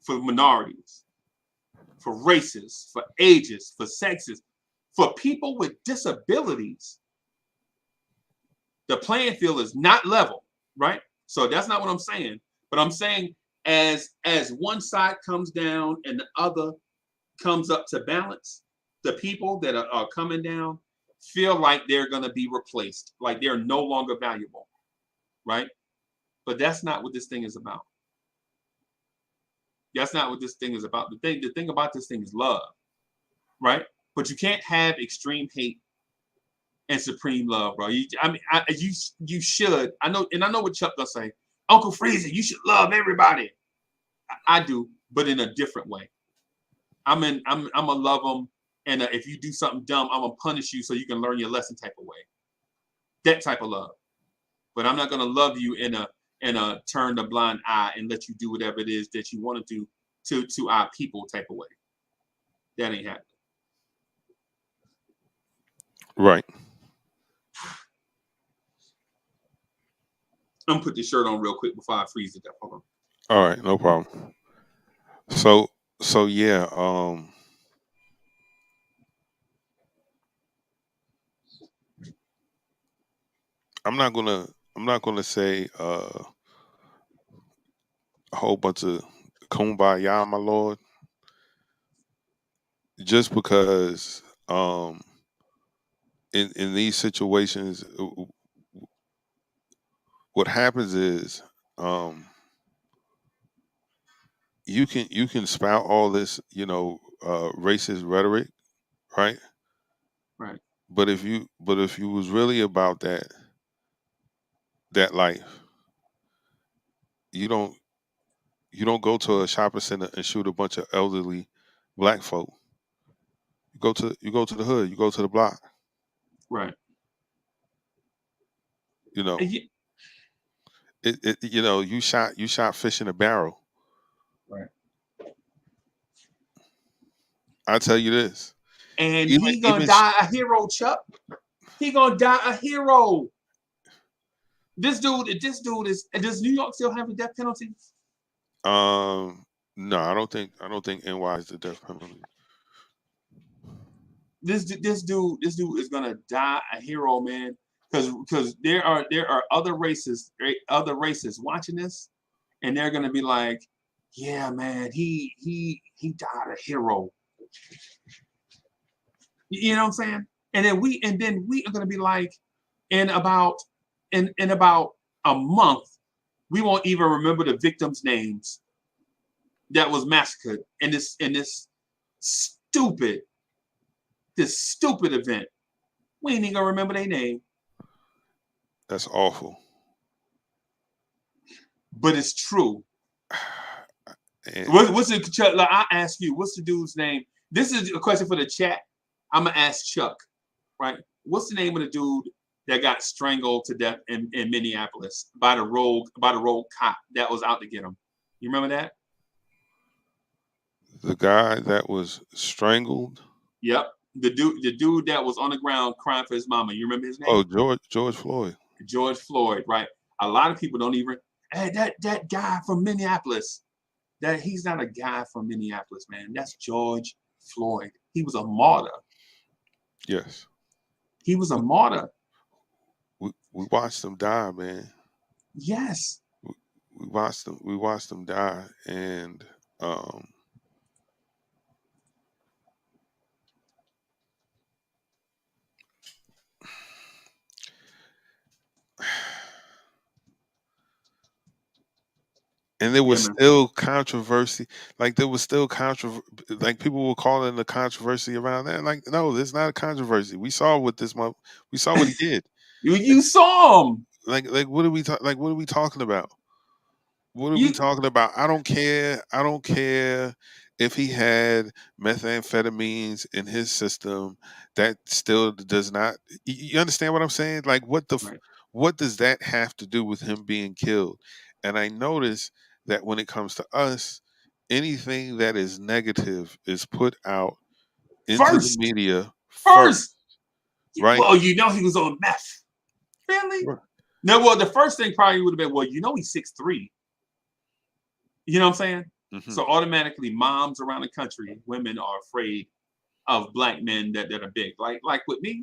for minorities, for races, for ages, for sexes, for people with disabilities. The playing field is not level, right? So that's not what I'm saying. But I'm saying as one side comes down and the other comes up to balance, the people that are coming down feel like they're going to be replaced, like they're no longer valuable, right? But that's not what this thing is about. That's not what this thing is about. The thing about this thing is love, right? But you can't have extreme hate and supreme love, bro. You should. I know what Chuck does say. Uncle Freezy, you should love everybody. I do, but in a different way. I'm gonna love them, and if you do something dumb, I'm gonna punish you so you can learn your lesson type of way. That type of love. But I'm not gonna love you in a turn the blind eye and let you do whatever it is that you want to do to our people type of way. That ain't happening. Right. I'm gonna put this shirt on real quick before I freeze to death. Hold on. All right, no problem. So yeah, I'm not gonna say a whole bunch of kumbaya, my lord, just because in these situations, what happens is you can spout all this, racist rhetoric, right? Right. But if you was really about that life, you don't go to a shopping center and shoot a bunch of elderly black folk. You go to the hood, you go to the block, Right. you know. And you- You shot fish in a barrel. Right. I tell you this. And Even- he gonna even die a hero, Chuck. He gonna die a hero. This dude is. Does New York still have a death penalty? No, I don't think NY is the death penalty. This dude is gonna die a hero, man. Because there are other races watching this, and they're gonna be like, yeah, man, he died a hero. You know what I'm saying? And then we are gonna be like, in about a month, we won't even remember the victims' names that was massacred in this stupid event. We ain't even gonna remember their name. That's awful. But it's true. And What's the Chuck? Like, I ask you, what's the dude's name? This is a question for the chat. I'm gonna ask Chuck, right? What's the name of the dude that got strangled to death in Minneapolis by the rogue cop that was out to get him? You remember that? the guy that was strangled. Yep. The dude that was on the ground crying for his mama. You remember his name? Oh, George Floyd. George Floyd, right? A lot of people don't even. Hey, that guy from Minneapolis. That he's not a guy from Minneapolis, man. That's George Floyd. He was a martyr. Yes. He was a martyr. We watched them die, man. Yes. We watched them die, and and there was Yeah, man. still controversy. Like there was still like people were calling the controversy around that. Like, no, there's not a controversy. We saw what we saw what he did. You saw him. Like what are we talking about? What are we talking about? I don't care. I don't care if he had methamphetamines in his system. That still does not. You understand what I'm saying? Like, Right. what does that have to do with him being killed? And I notice that when it comes to us, anything that is negative is put out into First. the media First. right? Well, he was on meth. Really? Right. No, well, the first thing probably would have been, well, he's 6'3". You know what I'm saying? Mhm. So automatically moms around the country, women are afraid of black men that are big. Like with me,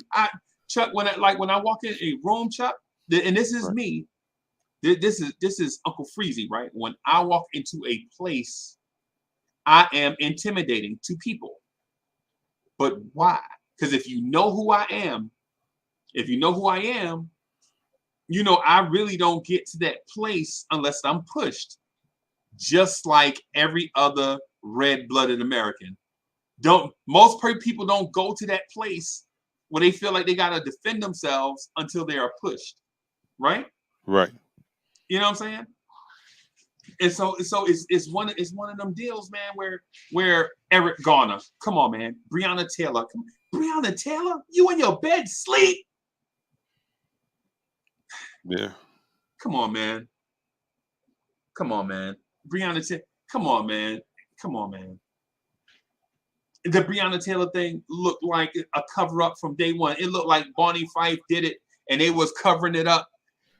Chuck, when I walk in a room, Chuck, and this is Right. me. This is Uncle Freezy, right? When I walk into a place, I am intimidating to people. But why? Because if you know who I am, I really don't get to that place unless I'm pushed. Just like every other red-blooded American. Most people don't go to that place where they feel like they gotta defend themselves until they are pushed. Right? Right. You know what I'm saying? And so it's one of them deals, man, where Eric Garner, come on, man, Breonna Taylor, Breonna Taylor, you in your bed sleep? Yeah. Come on, man. Breonna Taylor, come on, man. The Breonna Taylor thing looked like a cover-up from day one. It looked like Barney Fife did it, and they was covering it up.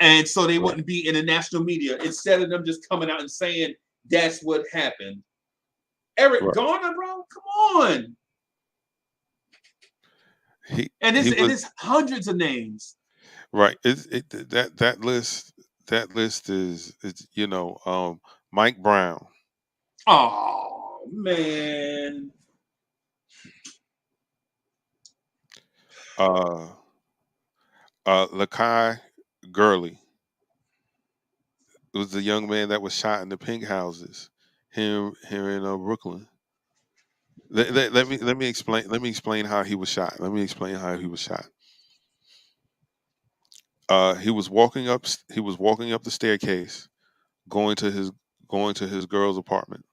And so they Right. wouldn't be in the national media instead of them just coming out and saying that's what happened. Eric Right. Garner, bro, come on. He And he was it's hundreds of names. right. That list is Mike Brown, Oh man. uh Lakai Gurley. It was the young man that was shot in the pink houses here in Brooklyn. Let me explain how he was shot. Let me explain how he was shot. He was walking up the staircase, going to his girl's apartment.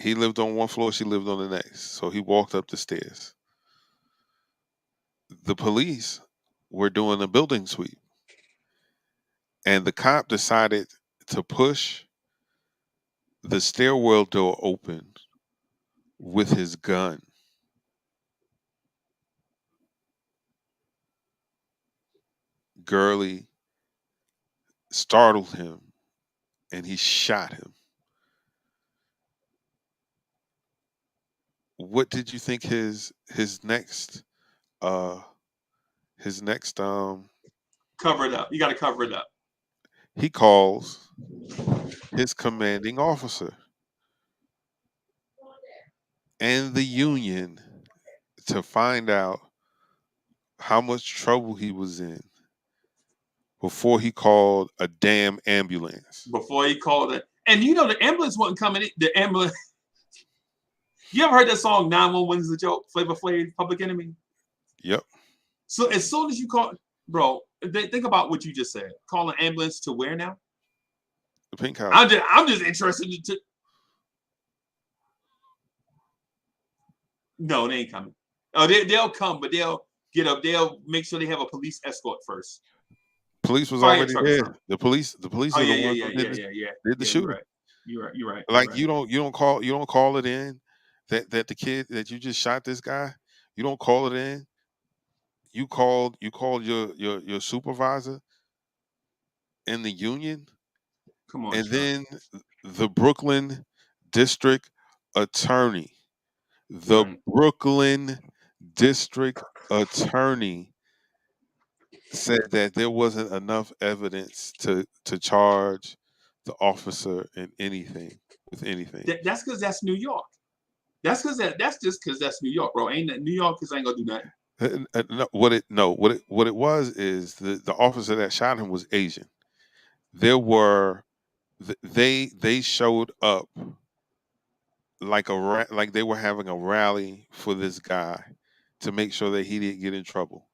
He lived on one floor, she lived on the next. So he walked up the stairs. The police were doing a building sweep, and the cop decided to push the stairwell door open with his gun. Gurley startled him, and he shot him. What did you think his next Cover it up. You got to cover it up. he calls his commanding officer and the union to find out how much trouble he was in before he called a damn ambulance. Before he called it. And the ambulance wasn't coming in. The ambulance. You ever heard that song 911 is a joke? Flavor Flav, Public Enemy? Yep. So as soon as you call, bro, think about what you just said. Call an ambulance to where now? The pink house. I'm just interested to. No, they ain't coming. Oh, they'll come, but they'll get up. They'll make sure they have a police escort first. Police was Fire already truck there. or The police Oh are the yeah, ones yeah, who yeah, did yeah, yeah. did the Yeah, shooting. You're right. You're right. Like you don't call it in that the kid that you just shot this guy. You don't call it in. You called your supervisor in the union, Come on, and Chuck. then the Brooklyn district attorney, the Right. Brooklyn district attorney said that there wasn't enough evidence to charge the officer in anything with anything. That's because that's New York. That's just because that's New York, bro. Ain't that New Yorkers ain't gonna do nothing. What it was is the officer that shot him was Asian. There were they showed up like like they were having a rally for this guy to make sure that he didn't get in trouble,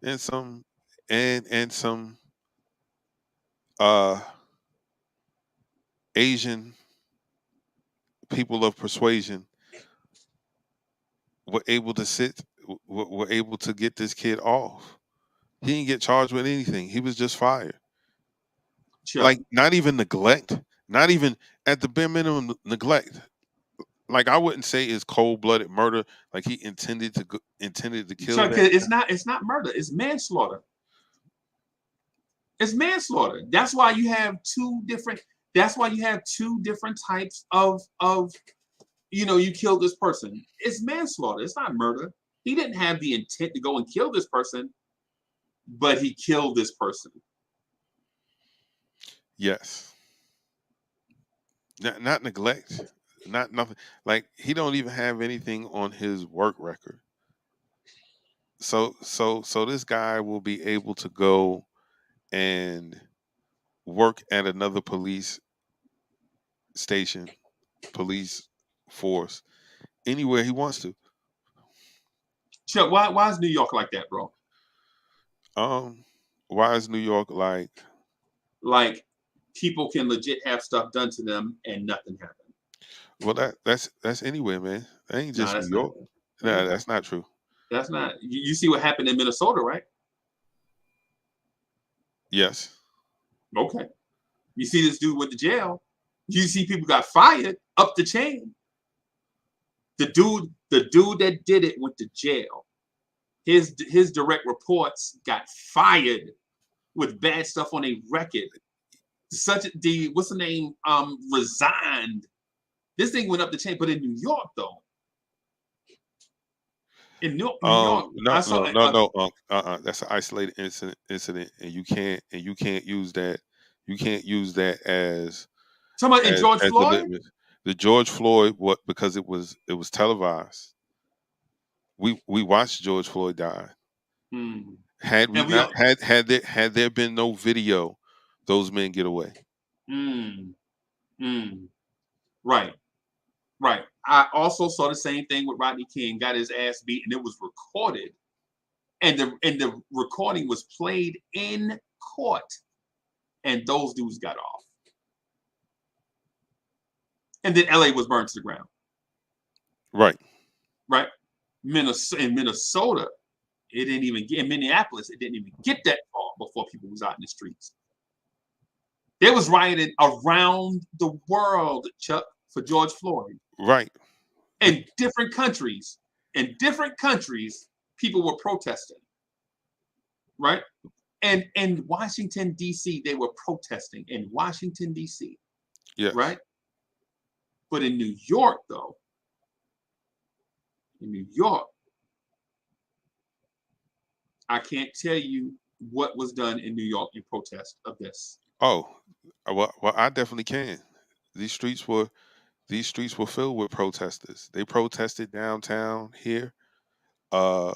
and some Asian people of persuasion were able to get this kid off. He didn't get charged with anything. He was just fired. Chuck, Like not even neglect, not even at the bare minimum neglect. Like I wouldn't say it's cold-blooded murder. Like he intended to kill Chuck, that. it's not murder. It's manslaughter. It's manslaughter. That's why you have two different types of you kill this person. It's manslaughter. It's not murder. He didn't have the intent to go and kill this person, but he killed this person. Yes. Not neglect. Not nothing. Like he don't even have anything on his work record. So this guy will be able to go and work at another police station, police force, anywhere he wants to. Chuck, why is New York like that, bro? Why is New York Like people can legit have stuff done to them and nothing happens. well that's anywhere, man. That ain't just that's New York. No, that's not true. That's not. You see what happened in Minnesota, right? Yes. Okay. You see this dude went to jail. You see people got fired up the chain. The dude that did it went to jail. His direct reports got fired with bad stuff on a record. What's the name? Resigned. This thing went up the chain, but in New York though. In New York, I saw that's an isolated incident, and you can't use that. You can't use that as somebody in George Floyd. The George Floyd, because it was televised. We watched George Floyd die. Had there been no video, those men get away. Right. I also saw the same thing with Rodney King. Got his ass beat, and it was recorded, and the recording was played in court, and those dudes got off. And then LA was burned to the ground. Right. In Minnesota, it didn't even get in Minneapolis. It didn't even get that far before people was out in the streets. There was rioting around the world, Chuck, for George Floyd. Right. In different countries, people were protesting. Right. And in Washington, D.C., they were protesting in Washington, D.C. Yeah. Right. But in New York, though, I can't tell you what was done in New York in protest of this. Oh, well, I definitely can. These streets were filled with protesters. They protested downtown here. The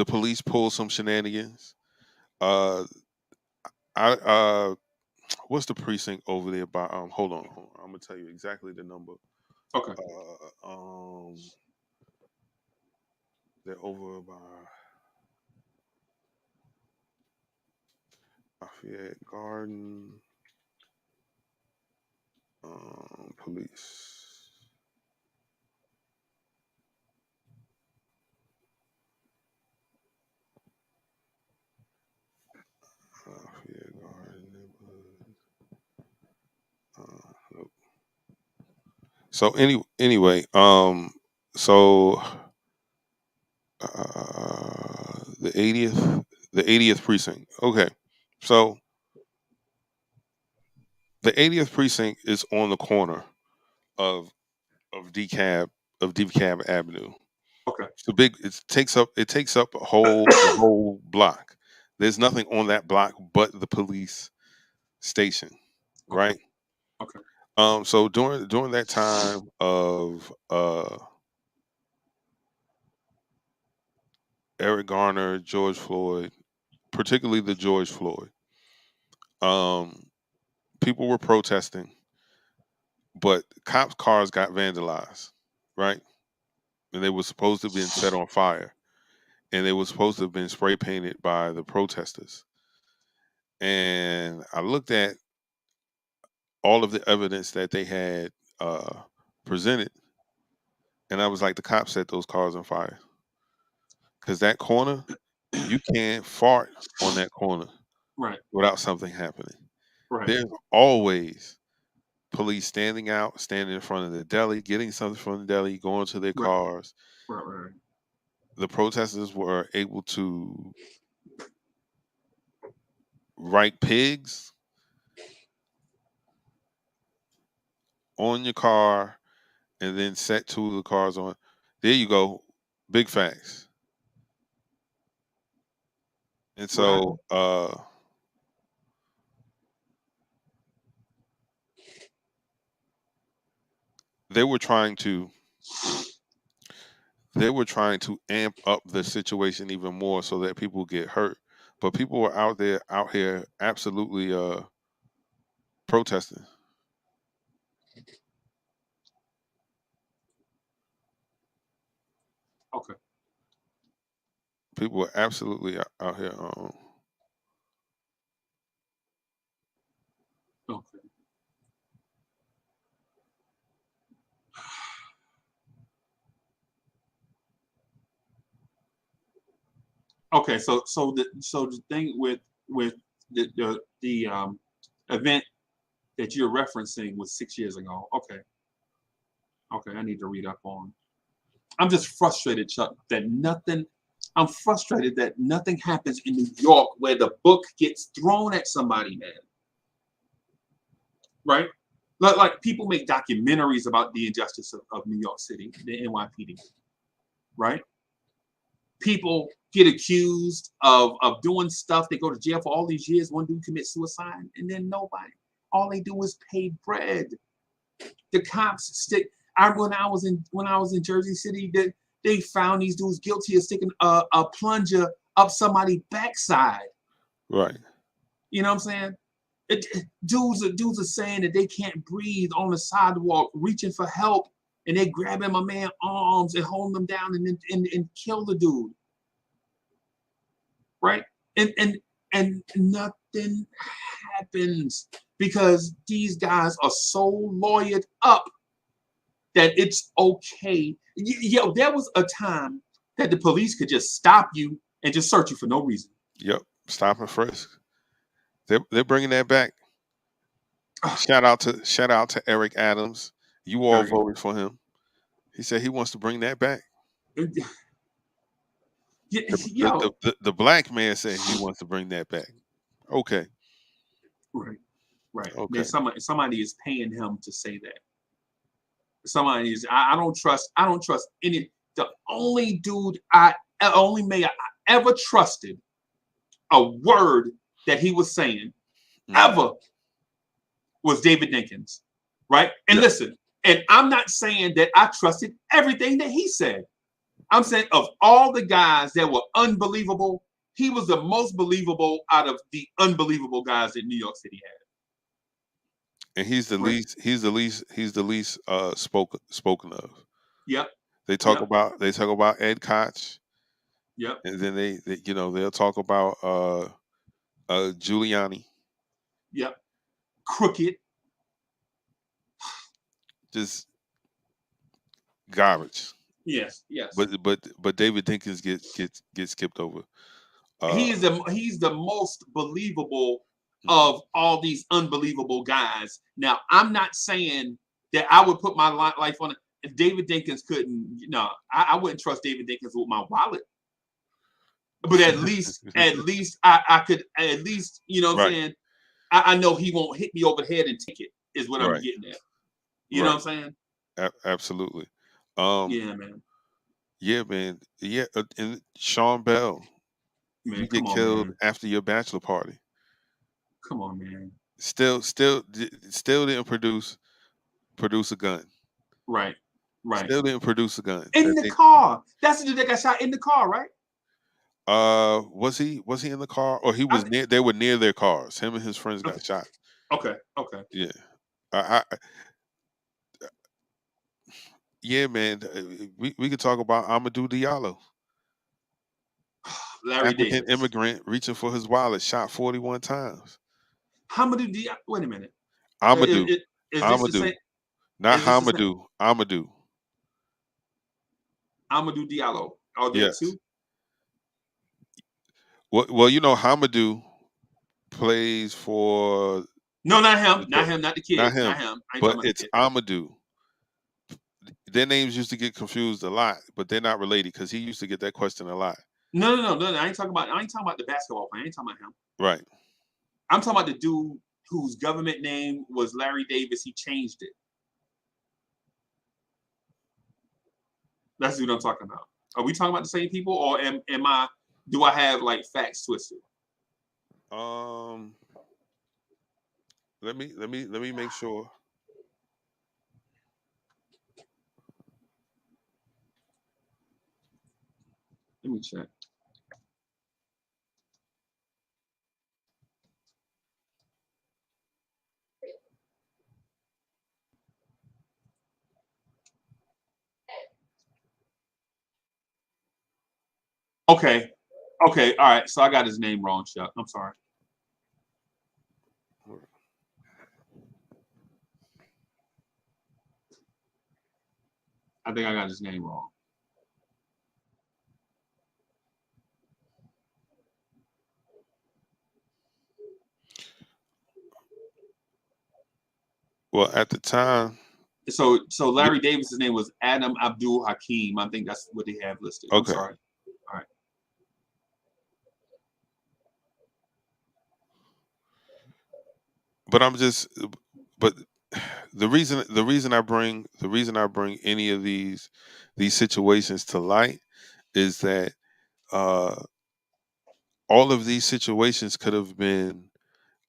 police pulled some shenanigans. What's the precinct over there by hold on. I'm gonna tell you exactly the number. Okay. They're over by Lafayette Garden. Police. Lafayette Garden neighborhood. Nope. So anyway, so the 80th precinct. Okay, so the 80th precinct is on the corner of DeKalb Avenue. Okay. It's big. It takes up a whole block. There's nothing on that block but the police station, right? Okay. So during that time of Eric Garner, George Floyd, particularly the George Floyd, people were protesting, but cops' cars got vandalized, right? And they were supposed to have been set on fire, and they were supposed to have been spray painted by the protesters. And I looked at all of the evidence that they had presented, and I was like, the cops set those cars on fire. Because that corner, you can't fart on that corner without something happening. Right. There's always police standing in front of the deli, getting something from the deli, going to their cars. Right. The protesters were able to write pigs on your car and then set two of the cars on. There you go. Big facts. And so they were trying to amp up the situation even more so that people get hurt. But people were out here absolutely protesting. Okay. People were absolutely out here. Okay. Okay. So the thing with the event that you're referencing was 6 years ago. Okay. I need to read up on. I'm just frustrated, Chuck, that nothing I'm frustrated that nothing happens in New York where the book gets thrown at somebody, man. Right? Like people make documentaries about the injustice of New York City, the NYPD. Right? People get accused of doing stuff. They go to jail for all these years. One dude commits suicide, and then nobody. All they do is pay bread. The cops stick. When I was in Jersey City, they found these dudes guilty of sticking a plunger up somebody's backside. Right. You know what I'm saying? Dudes are saying that they can't breathe on the sidewalk, reaching for help, and they grabbing my man's arms and holding them down and kill the dude. Right? And nothing happens because these guys are so lawyered up that it's okay. Yeah, there was a time that the police could just stop you and just search you for no reason. Yep. Stop and frisk. They're bringing that back. Shout out to Eric Adams. You all voted for him. He said he wants to bring that back. The black man said he wants to bring that back. Okay. Right. Okay. Man, somebody is paying him to say that. Somebody is. I don't trust any. The only dude mayor I ever trusted a word that he was saying ever was David Dinkins, right? And listen, and I'm not saying that I trusted everything that he said. I'm saying of all the guys that were unbelievable, he was the most believable out of the unbelievable guys that New York City had. And he's the least spoken of. Yep. They talk about Ed Koch. Yep. And then they'll talk about Giuliani. Yep. Crooked. Just garbage. Yes. But David Dinkins gets skipped over. He's the most believable of all these unbelievable guys. Now, I'm not saying that I would put my life on it. If David Dinkins couldn't, I wouldn't trust David Dinkins with my wallet. But at least I could, at least, you know what I'm saying? I know he won't hit me over the head and take it, is what I'm getting at. You know what I'm saying? Absolutely. Yeah, man. Yeah, man. Yeah, and Sean Bell, Man, you get killed after your bachelor party. Come on, man. Still didn't produce a gun. Right. Still didn't produce a gun. In the car. That's the dude that got shot in the car, right? Was he in the car, or he was near? They were near their cars. Him and his friends got shot. Okay. Yeah. Yeah, man. We could talk about Amadou Diallo. African immigrant reaching for his wallet, shot 41 times. Amadou Diallo. Wait a minute. Amadou. Amadou. Not Hamadou. Amadou. Amadou Diallo. Oh, there too? Well, Hamadou plays for. No, not him. Not him. Not the kid. Not him. But it's Amadou. Their names used to get confused a lot, but they're not related because he used to get that question a lot. No. I ain't talking about the basketball player. I ain't talking about him. Right. I'm talking about the dude whose government name was Larry Davis. He changed it. That's what I'm talking about. Are we talking about the same people, or do I have like facts twisted? Let me make sure. Let me check. Okay. All right. So I got his name wrong, Chuck. I'm sorry. I think I got his name wrong. Well, at the time. So Larry Davis's name was Adam Abdul Hakim. I think that's what they have listed. Okay. I'm sorry. All right. but I'm just, but the reason I bring any of these situations to light is that uh, all of these situations could have been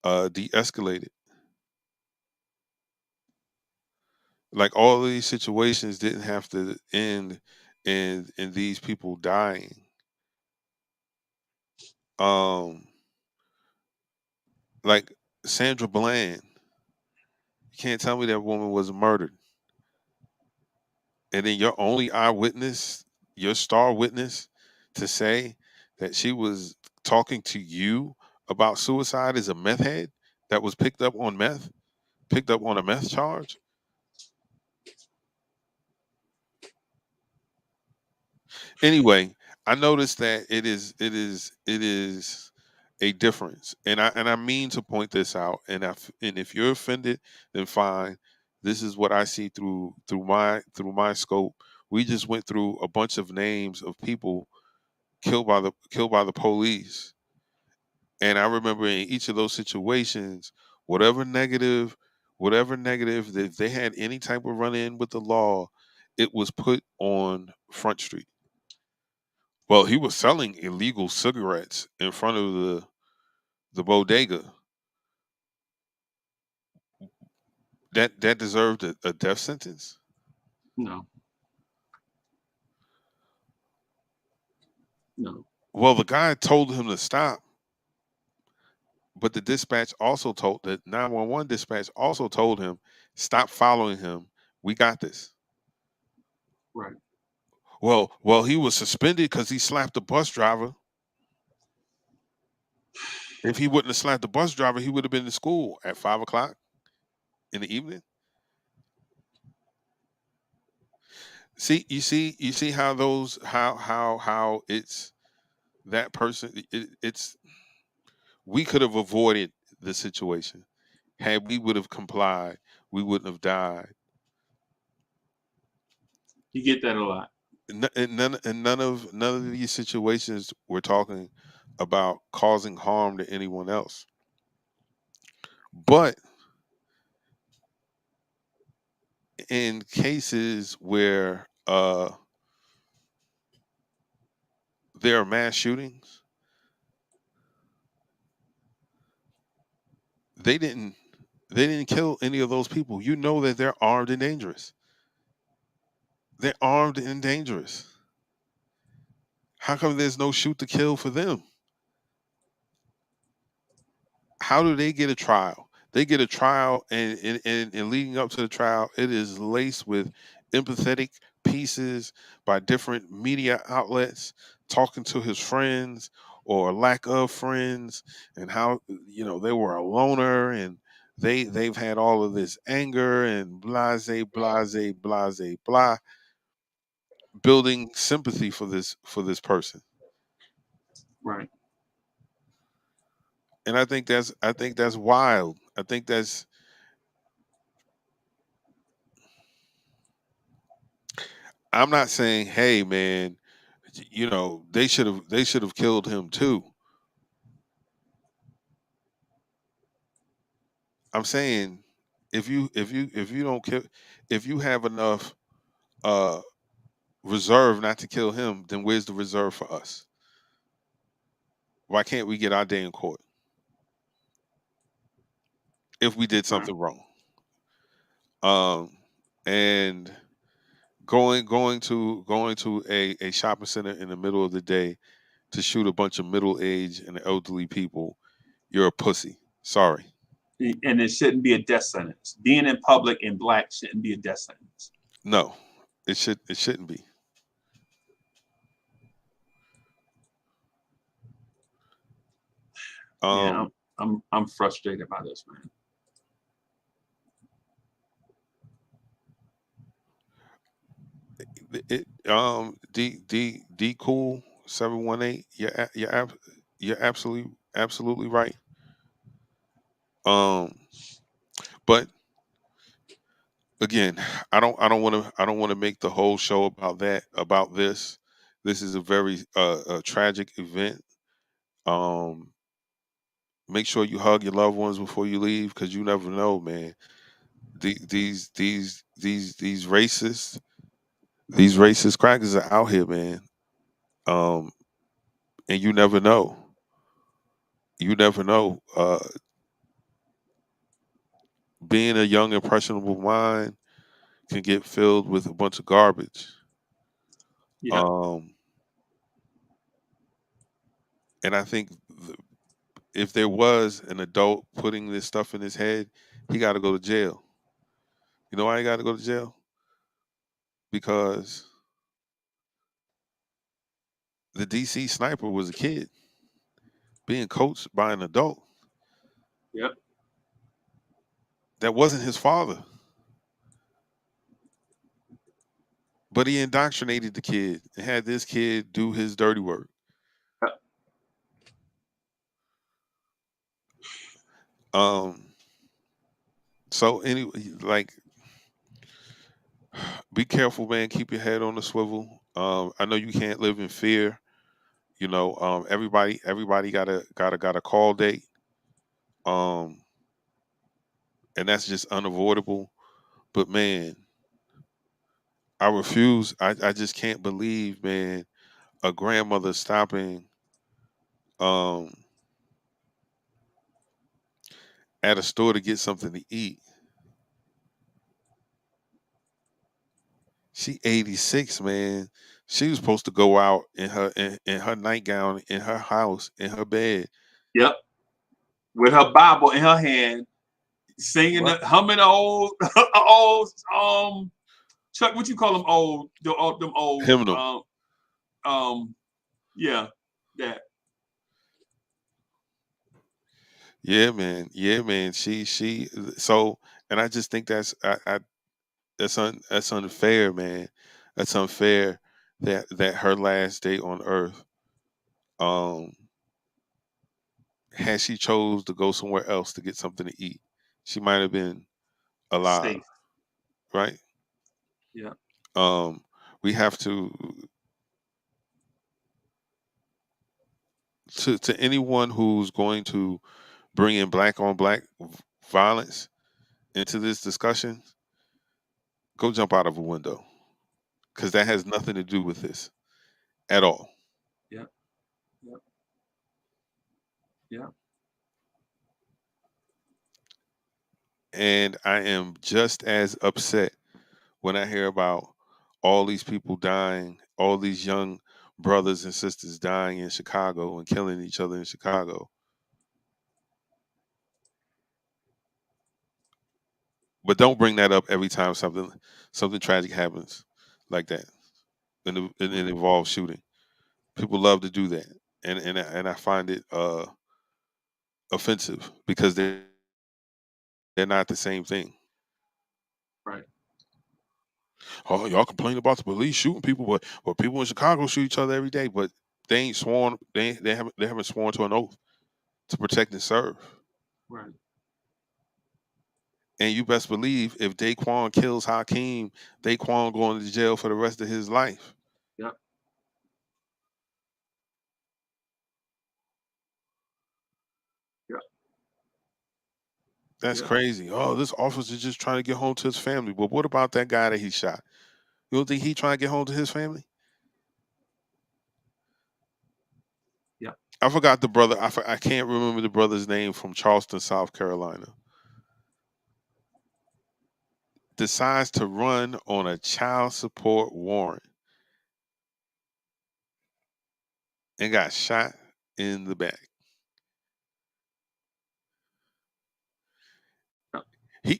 de-escalated. Like all of these situations didn't have to end in these people dying. Um, like Sandra Bland, you can't tell me that woman was murdered, and then your only eyewitness, your star witness, to say that she was talking to you about suicide is a meth head that was picked up on a meth charge. Anyway, I noticed that it is a difference, and I mean to point this out. And if you're offended, then fine. This is what I see through my scope. We just went through a bunch of names of people killed by the police, and I remember in each of those situations, whatever negative, if they had any type of run in with the law, it was put on Front Street. Well, he was selling illegal cigarettes in front of the bodega. That deserved a death sentence. No, no. Well, the guy told him to stop, but the 911 dispatch also told him, stop following him. We got this. Right. Well, he was suspended because he slapped the bus driver. If he wouldn't have slapped the bus driver, he would have been to school at 5 o'clock in the evening. You see how those how it's that person. It's we could have avoided the situation had we would have complied. We wouldn't have died. You get that a lot. And none of these situations we're talking about causing harm to anyone else. But in cases where there are mass shootings, they didn't they didn't kill any of those people. You know that they're armed and dangerous. They're armed and dangerous. How come there's no shoot to kill for them? How do they get a trial? They get a trial, and leading up to the trial, it is laced with empathetic pieces by different media outlets talking to his friends or lack of friends, and how they were a loner, and they've had all of this anger and blah, building sympathy for this person. Right. And I think that's wild. I'm not saying, hey man, they should have killed him too. I'm saying, if you don't kill, if you have enough uh reserve not to kill him, then where's the reserve for us? Why can't we get our day in court if we did Right. something wrong? Um, and going to a shopping center in the middle of the day to shoot a bunch of middle-aged and elderly people, you're a pussy. Sorry. And it shouldn't be a death sentence. Being in public in black shouldn't be a death sentence. No, it shouldn't be. Yeah, Um, I'm frustrated by this, man. D cool 718. You're absolutely right. Um, but again, I don't want to make the whole show about this. This is a very tragic event. Um, make sure you hug your loved ones before you leave, because you never know, man. These racist crackers are out here, man. Um, and you never know. You never know. Being a young impressionable mind can get filled with a bunch of garbage. Yeah. Um, and I think if there was an adult putting this stuff in his head, he got to go to jail. You know why he got to go to jail? Because the DC sniper was a kid being coached by an adult. Yep. That wasn't his father. But he indoctrinated the kid and had this kid do his dirty work. So anyway, like, be careful, man. Keep your head on the swivel. I know you can't live in fear. You know, everybody got a call date. And that's just unavoidable. But man, I refuse. I just can't believe, man, a grandmother stopping at a store to get something to eat. She 86, man. She was supposed to go out in her nightgown, in her house, in her bed. Yep. With her Bible in her hand, singing, humming old, old, Chuck, what you call them them old, hymnal. Yeah, that. Yeah, man. Yeah, man. She so, and I just think that's that's unfair, man. That's unfair that her last day on earth, had she chose to go somewhere else to get something to eat, she might have been alive. Safe. Right? Yeah. We have to anyone who's going to bring in black on black violence into this discussion, go jump out of a window, because that has nothing to do with this at all. Yeah. Yeah. Yeah. And I am just as upset when I hear about all these people dying, all these young brothers and sisters dying in Chicago and killing each other in Chicago. But don't bring that up every time something tragic happens like that, and it involves shooting. People love to do that, and I find it offensive, because they're not the same thing. Right. Oh, y'all complain about the police shooting people, but people in Chicago shoot each other every day. But they ain't sworn. They haven't sworn to an oath to protect and serve. Right. And you best believe, if Daquan kills Hakeem, Daquan going to jail for the rest of his life. Yep. Yeah. That's crazy. Oh, this officer just trying to get home to his family. But what about that guy that he shot? You don't think he trying to get home to his family? Yeah. I forgot the brother. I can't remember the brother's name, from Charleston, South Carolina. Decides to run on a child support warrant and got shot in the back. He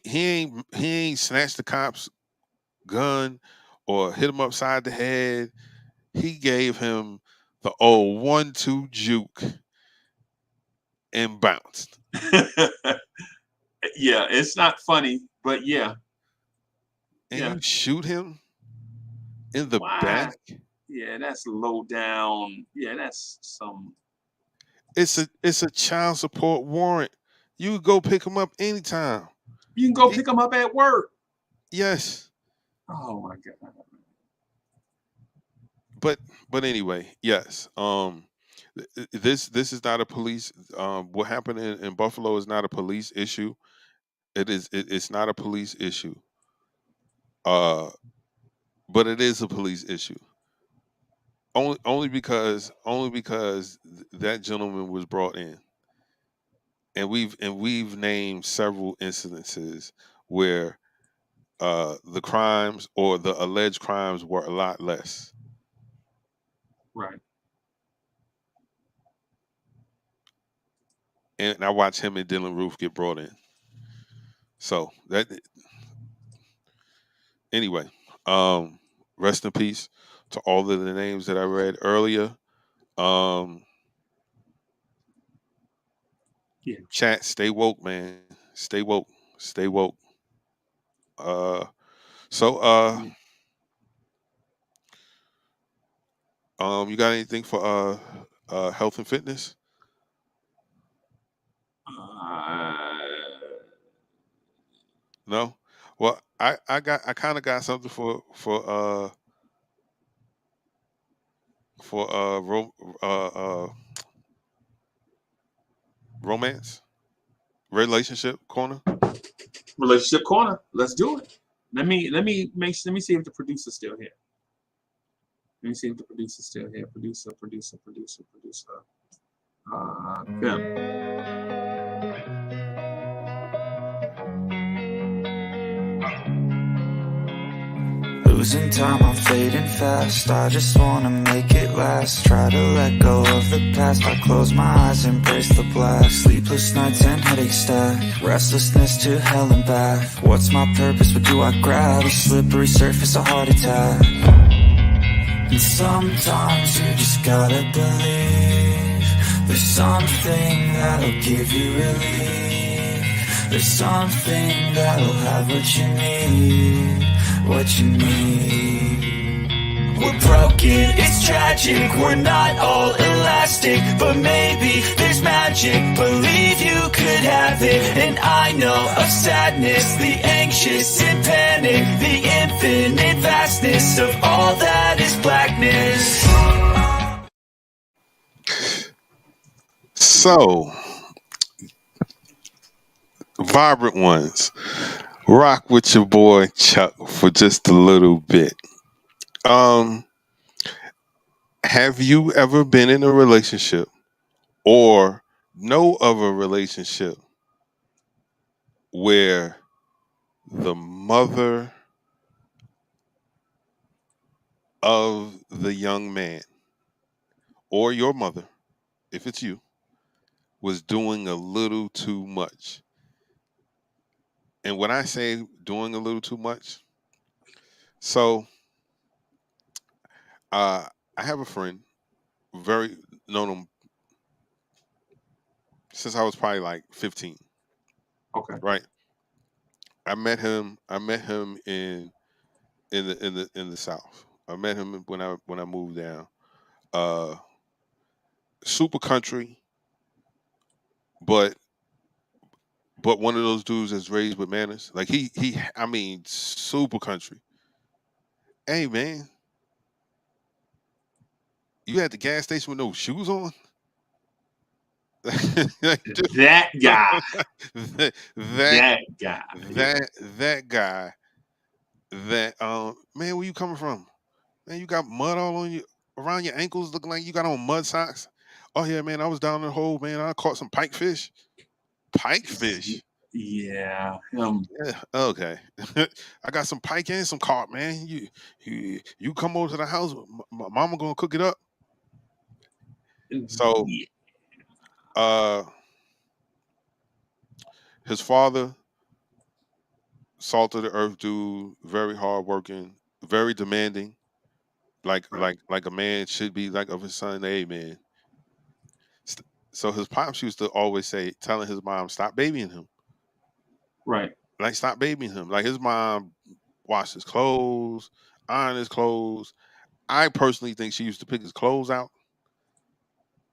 ain't snatched the cop's gun or hit him upside the head. He gave him the old 1-2 juke and bounced. Yeah, it's not funny, but yeah. And you shoot him in the back? Yeah, that's low down. Yeah, that's some. It's a child support warrant. You go pick him up anytime. You can go pick him up at work. Yes. Oh my God. But anyway, yes. This is not a police. What happened in Buffalo is not a police issue. It's not a police issue. Uh, but it is a police issue. Only because that gentleman was brought in, and we've named several incidences where the crimes or the alleged crimes were a lot less. Right. And I watched him and Dylan Roof get brought in. So that anyway, rest in peace to all of the names that I read earlier. Yeah. Chat, stay woke, man. Stay woke. Stay woke. So you got anything for health and fitness? No. Well, I kind of got something for romance relationship corner. Relationship corner. Let's do it. Let me see if the producer's still here. Let me see if the producer's still here. Producer. Kim. Losing time, I'm fading fast. I just wanna make it last. Try to let go of the past. I close my eyes, embrace the blast. Sleepless nights and headaches stack. Restlessness to hell and back. What's my purpose? What do I grab? A slippery surface, a heart attack. And sometimes you just gotta believe there's something that'll give you relief. There's something that'll have what you need. What you need. We're broken, it's tragic. We're not all elastic, but maybe there's magic. Believe you could have it. And I know of sadness, the anxious and panic, the infinite vastness of all that is blackness. So, vibrant ones, rock with your boy Chuck for just a little bit. Have you ever been in a relationship or know of a relationship where the mother of the young man, or your mother, if it's you, was doing a little too much? And when I say doing a little too much, so I have a friend, very known him since I was probably like 15. Okay. Right. I met him in the South. I met him when I moved down. Super country, but one of those dudes that's raised with manners. Like he I mean, super country. Hey man, you at the gas station with no shoes on? That guy. that guy. That man, where you coming from? Man, you got mud all on you around your ankles, looking like you got on mud socks. Oh yeah, man, I was down the hole, man. I caught some pike fish. Pike fish. Yeah. Yeah, okay. I got some pike and some carp, man. You come over to the house. My mama gonna cook it up. So, his father, salt of the earth dude, very hardworking, very demanding, like a man should be, like of his son. Hey man. So his pops used to always say, telling his mom, stop babying him. Right. Like, stop babying him. Like, his mom washed his clothes, ironed his clothes. I personally think she used to pick his clothes out.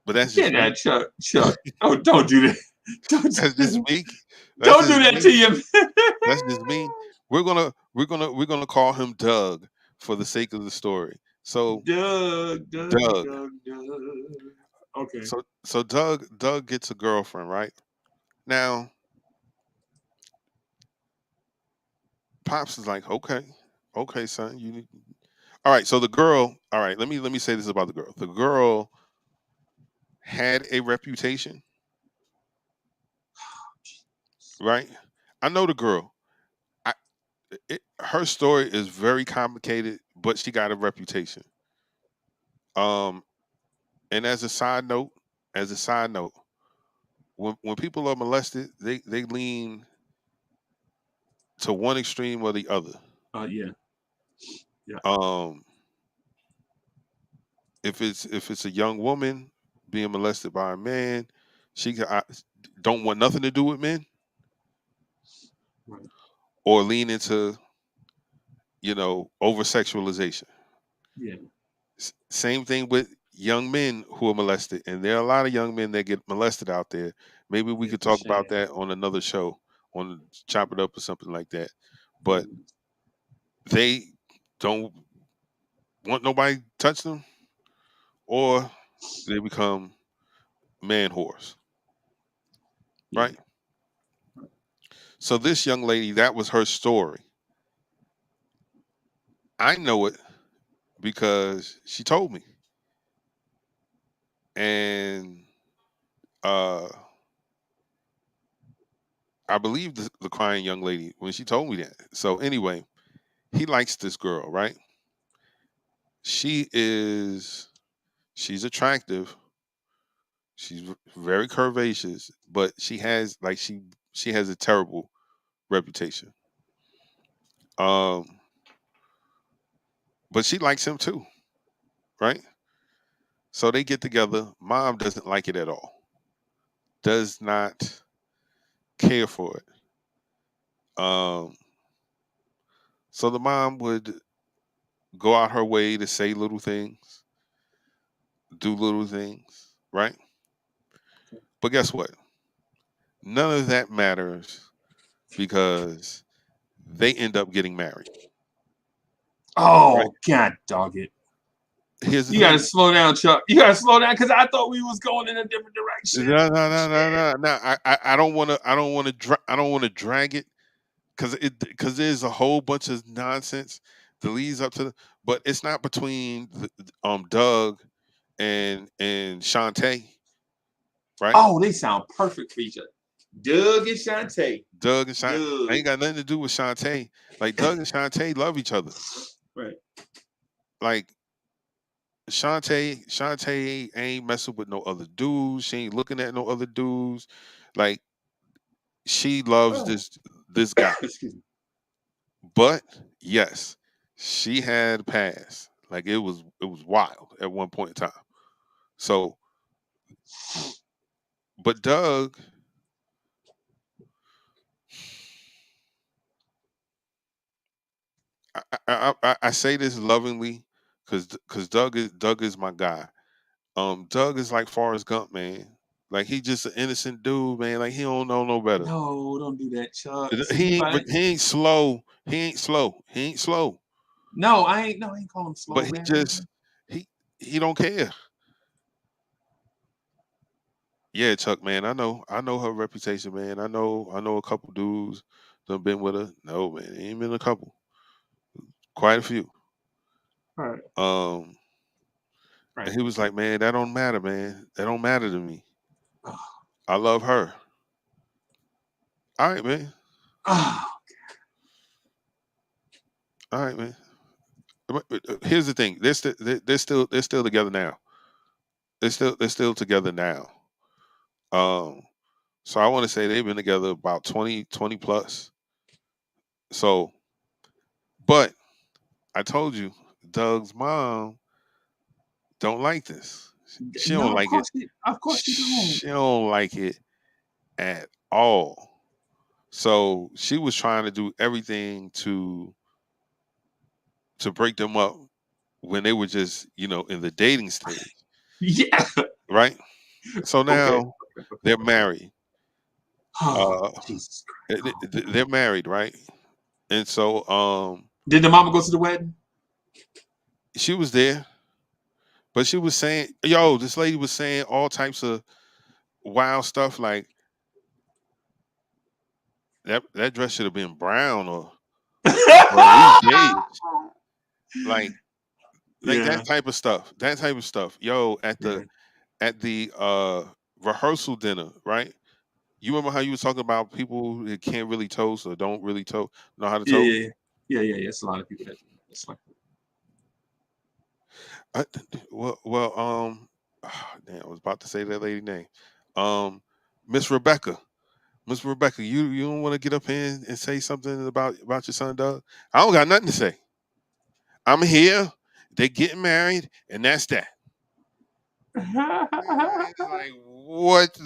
But that's just that, Chuck. Oh, don't do that. That's just me. Don't do that to you. That's just me. We're gonna call him Doug for the sake of the story. So Doug. Okay. So Doug gets a girlfriend, right? Now, Pops is like, okay, son, you need. All right, so the girl. All right, let me say this about the girl. The girl had a reputation, right? I know the girl. I her story is very complicated, but she got a reputation. Um, and as a side note, when people are molested, they lean to one extreme or the other. Yeah. Um, if it's a young woman being molested by a man, don't want nothing to do with men, Right. or lean into over sexualization. Yeah. Same thing with young men who are molested, and there are a lot of young men that get molested out there. Maybe we Yeah, could for talk sure. about that on another show, on Chop It Up or something like that. But they don't want nobody to touch them, or they become man whores, Yeah. right? So this young lady, that was her story. I know it because she told me, and uh, I believe the crying young lady when she told me that. So anyway, he likes this girl, right? She's attractive. She's very curvaceous, but she has a terrible reputation. Um, but she likes him too, right? So they get together. Mom doesn't like it at all. Does not care for it. So the mom would go out her way to say little things, do little things, right? But guess what? None of that matters because they end up getting married. Oh, Right. God dog it. Here's the You gotta thing. slow down, Chuck. You gotta slow down because I thought we was going in a different direction. No. I don't want to. I don't want to drag it because there's a whole bunch of nonsense that leads up to. But it's not between Doug and Shantae, right? Oh, they sound perfect for each other. Doug and Shantae. Doug and Shantae. Doug. I ain't got nothing to do with Shantae. Like Doug and Shantae love each other. Right. Like Shantae ain't messing with no other dudes. She ain't looking at no other dudes. Like she loves this guy. Excuse me. But yes, she had past. Like it was wild at one point in time. So, but Doug, I say this lovingly because Doug is my guy. Doug is like Forrest Gump, man. Like he just an innocent dude, man. Like he don't know no better. No, don't do that, Chuck. He ain't slow. He ain't slow. No, I ain't calling him slow, But man. he don't care. Yeah, Chuck, man. I know her reputation, man. I know a couple dudes that been with her. No, man, ain't been a couple. Quite a few. All right. And Right. he was like, man, that don't matter, man. That don't matter to me. Oh. I love her. All right, man. Oh. All right, man. Here's the thing. They're still together now. They're still together now. So I want to say they've been together about 20 plus. So, but I told you, Doug's mom don't like this. She don't like it. Of course you don't. She don't like it at all. So she was trying to do everything to break them up when they were just, in the dating stage. Yeah. Right? So now Okay. they're married. Oh, Jesus Christ. They're married, right? And so Did the mama go to the wedding? she was there, But she was saying, yo, this lady was saying all types of wild stuff like that dress should have been brown or at least beige. Like Yeah. that type of stuff. That type of stuff. Yo, at Yeah. the rehearsal dinner, right? You remember how you was talking about people that can't really toast or don't really know how to Yeah, toast? yeah. It's a lot of people that do that. It's like, Damn, I was about to say that lady name. Um, Miss Rebecca. Miss Rebecca, you don't want to get up here and say something about your son, Doug? I don't got nothing to say. I'm here. They getting married, and that's that. Like what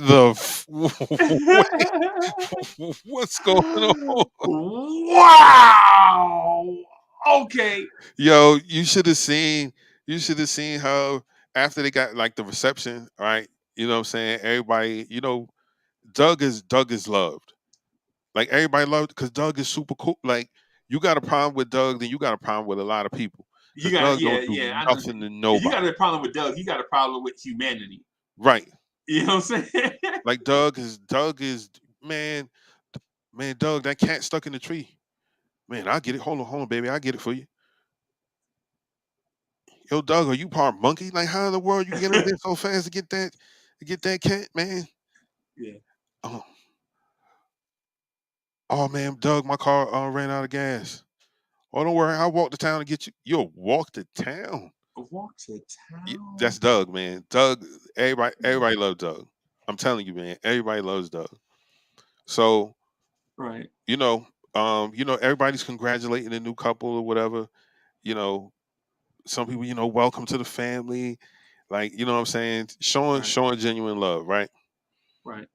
what's going on? wow. Okay. Yo, you should have seen her after they got like the reception, right? You know what I'm saying? Everybody, Doug is loved. Like everybody loved because Doug is super cool. Like you got a problem with Doug, then you got a problem with a lot of people. You Because got Doug yeah, don't do I know. nothing to If you nobody. got a problem with Doug, you got a problem with humanity. Right. You know what I'm saying? Like Doug is man, Doug, that cat stuck in the tree. Man, I'll get it. Hold on, baby. I'll get it for you. Yo, Doug, are you part monkey? Like, how in the world you get up there so fast to get that cat, man? Yeah. Oh man, Doug, my car ran out of gas. Oh, don't worry, I'll walk to town and get you. You'll walk to town. Walk to town. That's Doug, man. Doug, everybody loves Doug. I'm telling you, man, everybody loves Doug. So, right. Everybody's congratulating the new couple or whatever. Some people, welcome to the family. Like, you know what I'm saying? Showing genuine love, right? Right.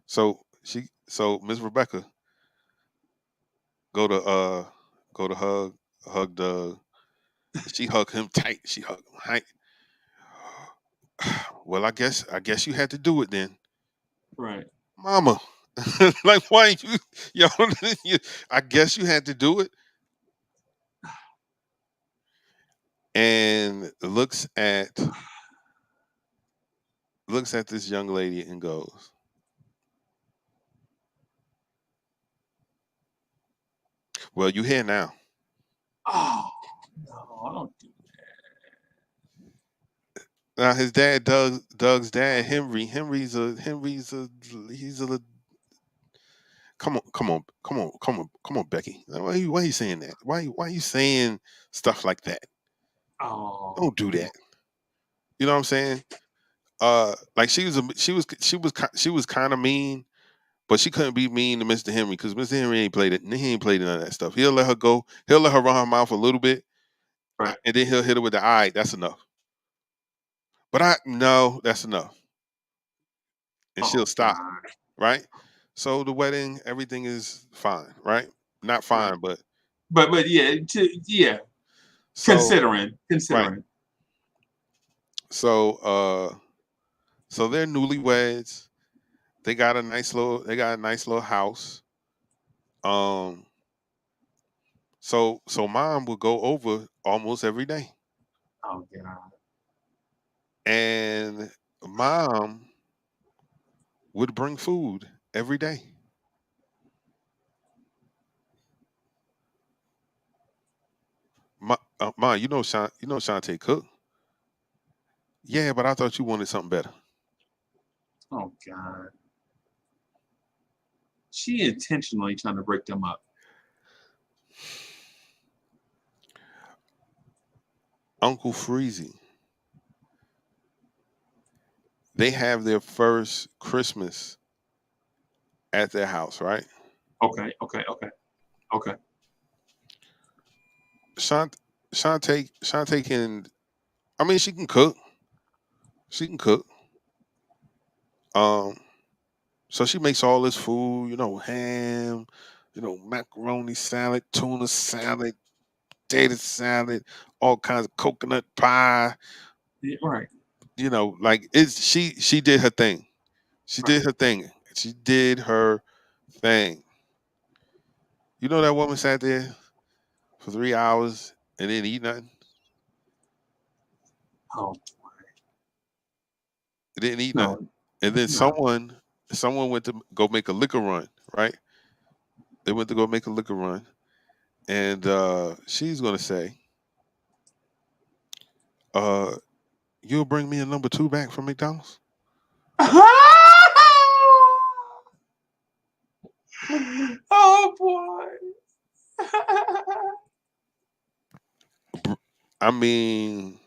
So Miss Rebecca go to hug Doug. She hugged him tight. She hugged him tight. Well, I guess you had to do it then. Right. Mama. Like why you I guess you had to do it. And looks at this young lady and goes, well, you here now. Oh no, I don't do that. Now his dad, Doug's dad, he's a come on, Becky. Why are you saying that? Why are you saying stuff like that? Oh, Don't do that. You know what I'm saying? Like she was kind of mean, but she couldn't be mean to Mr. Henry because Mr. Henry ain't played it. He ain't played none of that stuff. He'll let her go. He'll let her run her mouth a little bit, right. And then he'll hit her with the eye. That's enough. But no, that's enough. And she'll stop. God. Right? So the wedding, everything is fine, right? Not fine, right. but yeah, so, considering. Right. So they're newlyweds. They got a nice little house. So mom would go over almost every day. Oh God. And mom would bring food every day. Ma, you know Shantae cook. Yeah, but I thought you wanted something better. Oh God. She intentionally trying to break them up. Uncle Freezy. They have their first Christmas at their house, right? Okay. Shantae can, I mean, she can cook. So she makes all this food, ham, macaroni salad, tuna salad, potato salad, all kinds of coconut pie. Yeah, right. Like she did her thing. She did her thing. She did her thing. That woman sat there for 3 hours and didn't eat nothing. Oh Didn't eat nothing. no, And then no. someone went to go make a liquor run, right? They went to go make a liquor run, and she's gonna say, uh, "You'll bring me a number 2 back from McDonald's." Oh boy. I mean,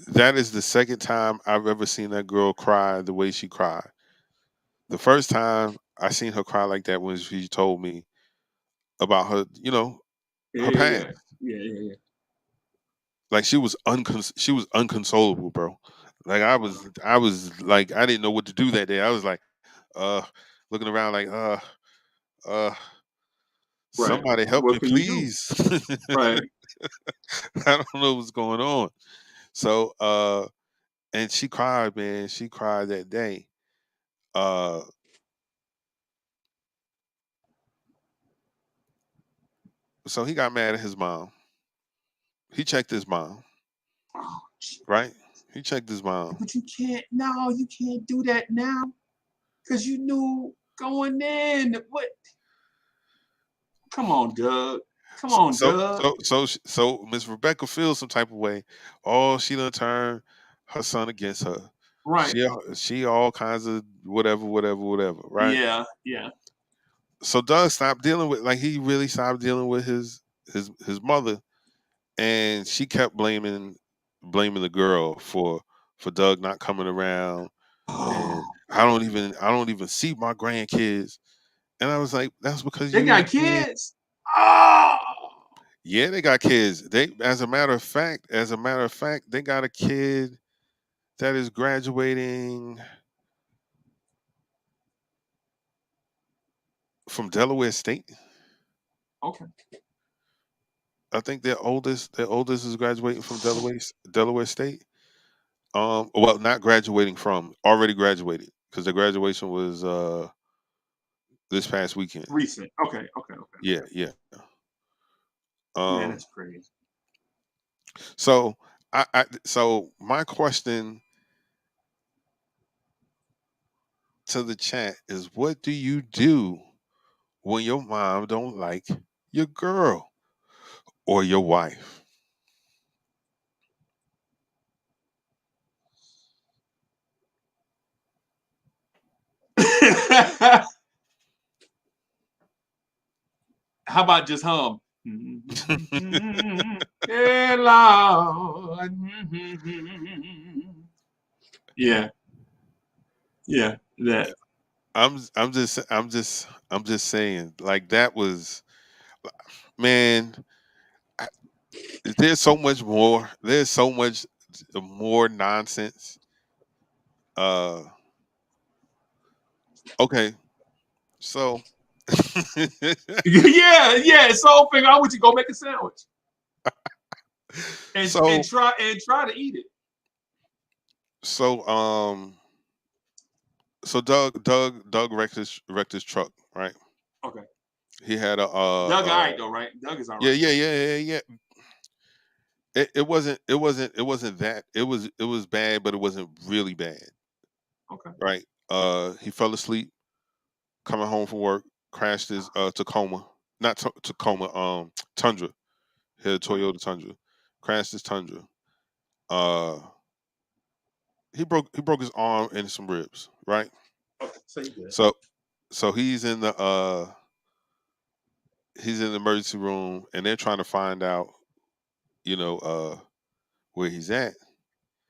that is the second time I've ever seen that girl cry the way she cried. The first time I seen her cry like that was she told me about her, her past. Yeah. Like she was unconsolable, bro. Like I was like I didn't know what to do that day. I was like, uh, looking around like, uh, Right. somebody help me, What can you do? please. Right. I don't know what's going on. So, and she cried, man. She cried that day. Uh, so he got mad at his mom. He checked his mom, Oh, right? He checked his mom. but you can't do that now. Because you knew going in. What? Come on, Doug. Come So, on, so, Doug. so Miss Rebecca feels some type of way. Oh, she done turned her son against her. Right. She all kinds of whatever, right? Yeah. So Doug stopped dealing with he really stopped dealing with his mother, and she kept blaming the girl for Doug not coming around, and I don't even see my grandkids, and I was like, that's because They you got ain't been. kids. Oh. Yeah, they got kids. They, as a matter of fact, they got a kid that is graduating from Delaware State. Okay. I think their oldest is graduating from Delaware State. Well, not graduating from, already graduated because the graduation was this past weekend. Recent. Okay. Yeah, yeah. Man, Um, that's crazy. so so my question to the chat is, what do you do when your mom don't like your girl or your wife? How about just hum? Yeah, Lord. Yeah. Yeah. That. I'm just saying, like, that was, man. I- There's so much more. There's so much more nonsense. Uh, okay, so Yeah. So figure out what you go make a sandwich and so try to eat it. so so Doug wrecked his truck, right? Okay. He had a Doug all right though, right? Doug is all yeah, right. yeah. It wasn't that. It was bad, but it wasn't really bad, Okay. right? He fell asleep coming home from work, crashed his Tacoma, not Tacoma, Tundra. He had a Right. Toyota Tundra, crashed his Tundra. Uh, he broke his arm and some ribs, right? Okay. So you good. So so he's in the emergency room, and they're trying to find out, you know, where he's at.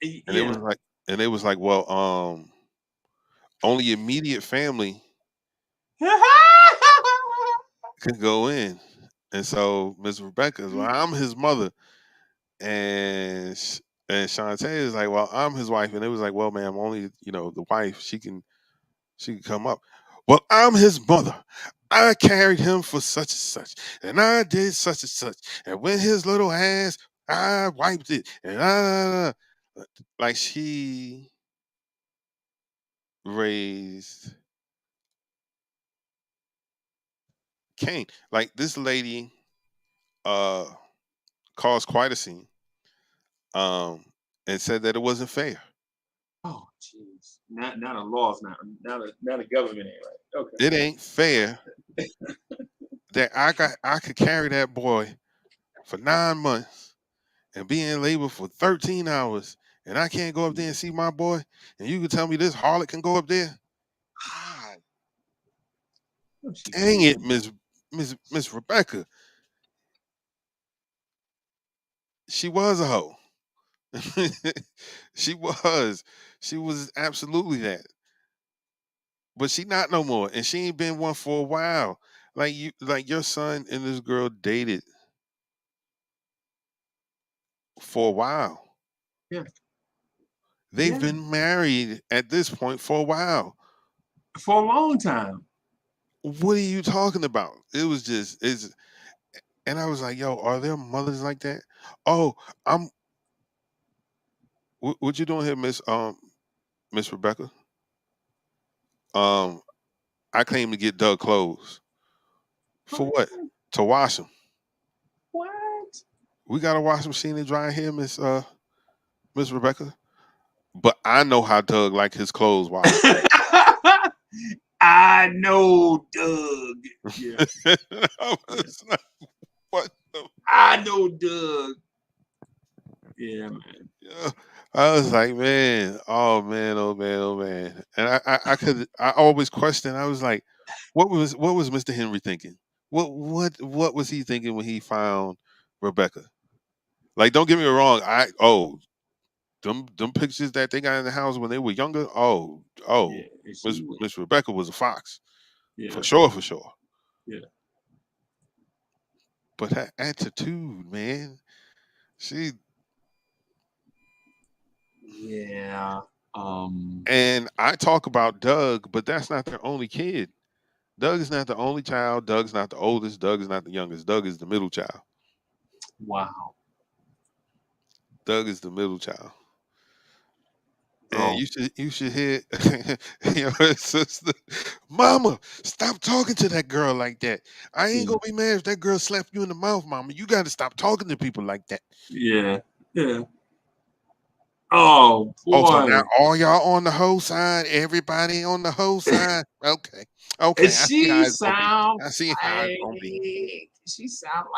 And it was Yeah. like, well, only immediate family could go in. And so Miss Rebecca is, well, I'm his mother, and and Shantae is like, well, I'm his wife, and it was like, well, ma'am, only the wife, she can come up. Well, I'm his mother. I carried him for such and such, and I did such and such, and when his little ass, I wiped it, and like she raised Cain. Like, this lady, uh, caused quite a scene, um, and said that it wasn't fair. Oh, jeez. Now the law's not. Now the government ain't right. Okay. It ain't fair that I could carry that boy for 9 months and be in labor for 13 hours, and I can't go up there and see my boy, and you can tell me this harlot can go up there? God Oh, she dang it, crazy. Miss Rebecca. She was a hoe. she was. She was absolutely that. But she not no more. And she ain't been one for a while. Like your son and this girl dated for a while. Yeah. They've Yeah. been married at this point for a while. For a long time. What are you talking about? It was just it's and I was like, yo, are there mothers like that? Oh, I'm what you doing here, Miss Rebecca? Um, I came to get Doug clothes. For what? To wash them. What? We got a washing machine and dryer here, Miss Rebecca. But I know how Doug like his clothes washed. I know, Doug. Yeah. I was like, what the I know, Doug. Yeah, man. yeah. I was like, man, oh man, oh man, oh man. And I always question, I was like, what was Mr. Henry thinking? What was he thinking when he found Rebecca? Like, don't get me wrong, them pictures that they got in the house when they were younger, Yeah. Miss Rebecca was a fox. Yeah. For sure, for sure. Yeah. But her attitude, man, she Yeah. and I talk about Doug, but that's not their only kid. Doug is not the only child. Doug's not the oldest. Doug is not the youngest. Doug is the middle child. Wow. Doug is the middle child. And Oh. you should hear your sister, Mama, stop talking to that girl like that. I ain't gonna be mad if that girl slapped you in the mouth, Mama. You got to stop talking to people like that. Yeah. Yeah. Oh Oh, so boy. now all y'all on the whole side, everybody on the whole side. Okay, okay. And I see how she it's gonna be. sound I see how it's gonna be.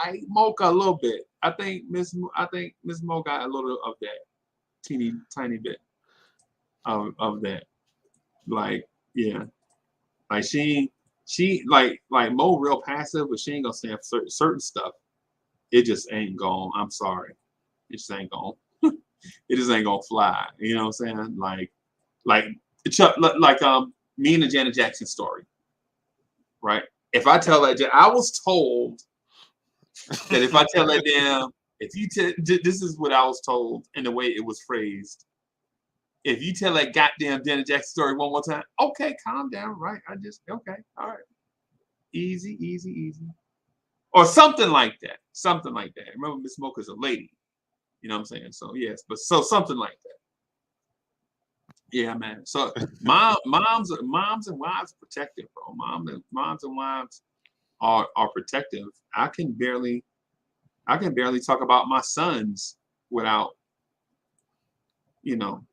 like Mocha a little bit. I think Miss Mo got a little of that tiny bit of that. Like, yeah. Like she like Mo real passive, but she ain't gonna stand for certain stuff. It just ain't going. I'm sorry. It just ain't going. It just ain't gonna fly. You know what I'm saying? Like me and the Janet Jackson story. Right? If I tell that, I was told that if I tell that damn, this is what I was told in the way it was phrased. If you tell that goddamn Janet Jackson story one more time, okay, calm down, right? Okay, all right, easy, or something like that. Something like that. Remember, Miss Mocha's a lady. You know what I'm saying? So yes, but so something like that. Yeah, man. So moms and wives are protective, bro. Moms and wives are protective. I can barely talk about my sons without, you know,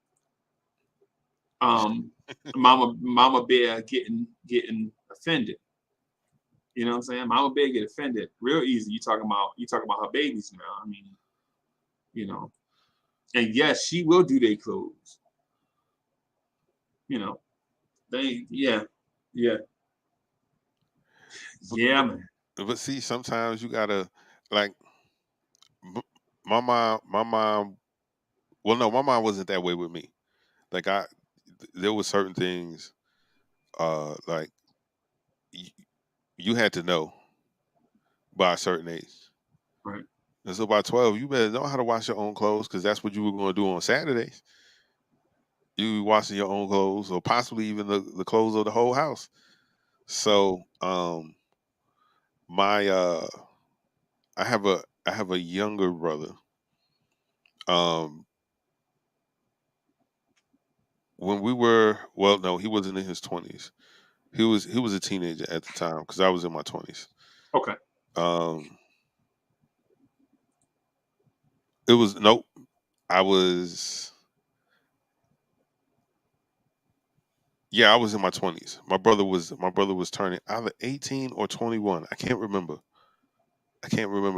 Mama Bear getting offended. You know what I'm saying? Mama Bear get offended real easy. You talking about her babies now. I mean, you know, and yes, she will do their clothes. You know, yeah, man. But see, sometimes you gotta like my mom. Well, no, my mom wasn't that way with me. Like there were certain things, like you had to know by a certain age. Right. And so by 12, you better know how to wash your own clothes because that's what you were going to do on Saturdays. You washing your own clothes or possibly even the clothes of the whole house. So my I have a younger brother. When we were no, he wasn't in his 20s. He was a teenager at the time because I was in my 20s. Okay. Um It was nope. I was I was in my 20s. My brother was turning either 18 or 21. I can't remember.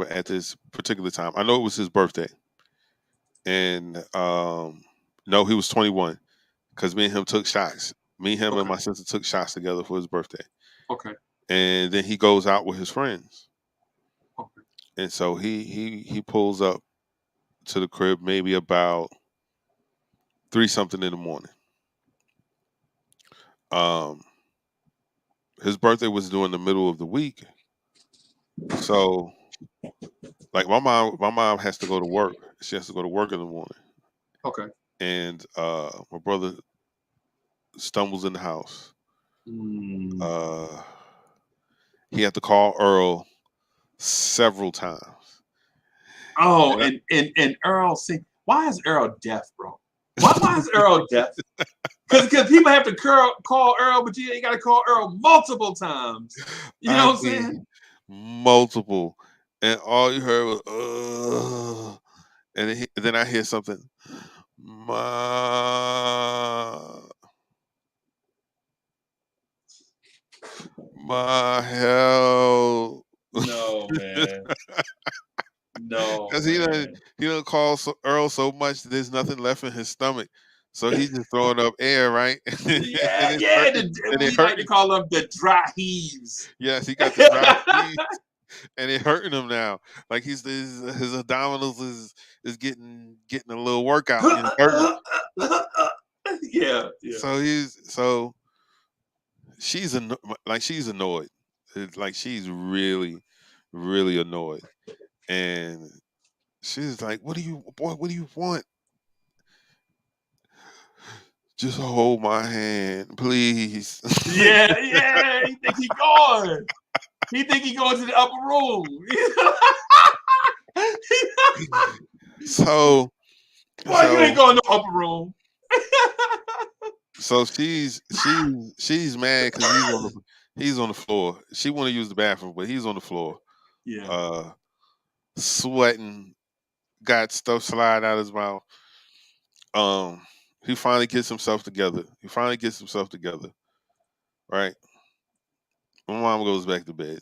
At this particular time. I know it was his birthday. And no, he was 21 because me and him took shots. Me, him, and Okay. my sister took shots together for his birthday. Okay. And then he goes out with his friends. Okay. And so he pulls up to the crib maybe about 3-something in the morning. His birthday was during the middle of the week. So like my mom has to go to work. She has to go to work in the morning. Okay. And my brother stumbles in the house. He had to call Earl several times. Oh, and Earl, see, why is Earl deaf, bro? Why is Earl deaf? Because people have to call Earl, but you got to call Earl multiple times. You know what I'm saying? Multiple. And all you heard was, and then I hear something, my hell. No, man. No, because he done call Earl so much that there's nothing left in his stomach, so he's just throwing up air, right? Yeah, and we it like to call them the dry heaves. Yes, he got the dry heaves, and it hurting him now. Like his abdominals is getting a little workout. And it's hurting. Yeah. So she's annoyed. It's like she's really, really annoyed, and she's like, "What do you want? Just hold my hand, please." Yeah. He think he going. He think he going to the upper room. So, boy, you ain't going to the upper room. So she's mad because he's on the floor. She want to use the bathroom, but he's on the floor. Yeah. Sweating, got stuff slide out his mouth. He finally gets himself together. Right. My mom goes back to bed.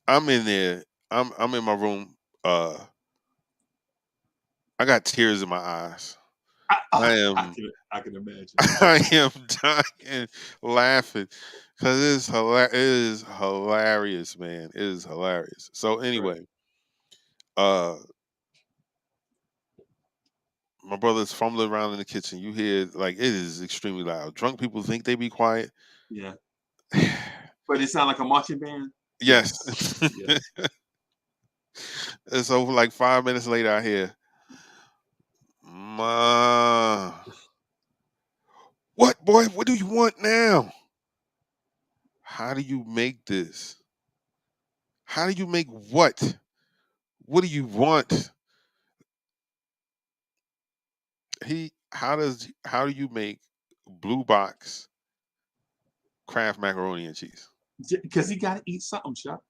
I'm in there. I'm in my room. I got tears in my eyes. I can imagine. I am dying laughing because it is hilarious, man. It is hilarious. So anyway, my brother's fumbling around in the kitchen. You hear like it is extremely loud. Drunk people think they be quiet. Yeah. But it sounds like a marching band. Yes. Yeah. And so like 5 minutes later, I hear, "Ma, what, boy? What do you want now? How do you make this? How do you make what? What do you want?" How do you make blue box Kraft macaroni and cheese? Because he got to eat something, Chuck.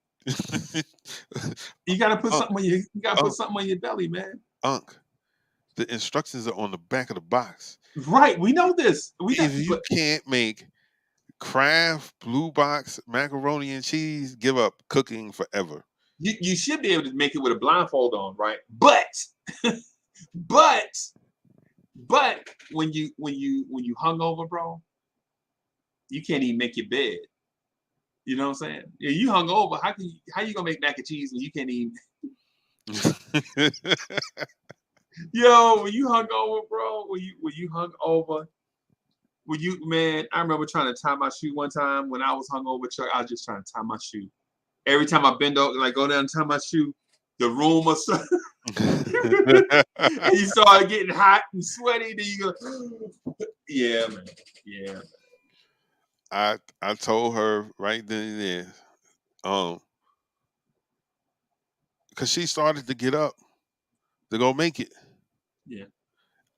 You got to put something on put something on your belly, man. Unc, the instructions are on the back of the box. Right, we know this. If you can't make Kraft blue box macaroni and cheese, give up cooking forever. You should be able to make it with a blindfold on, right? But when you hungover, bro, you can't even make your bed. You know what I'm saying? Yeah, you hungover. How you gonna make mac and cheese when you can't even? Yo, when you hungover, bro, when you hungover, man, I remember trying to tie my shoe one time when I was hungover, Chuck. I was just trying to tie my shoe. Every time I bend over, like go down and tie my shoe, the room was and you started getting hot and sweaty. Then you go, yeah, man. Yeah. I told her right then and there, because she started to get up to go make it. Yeah.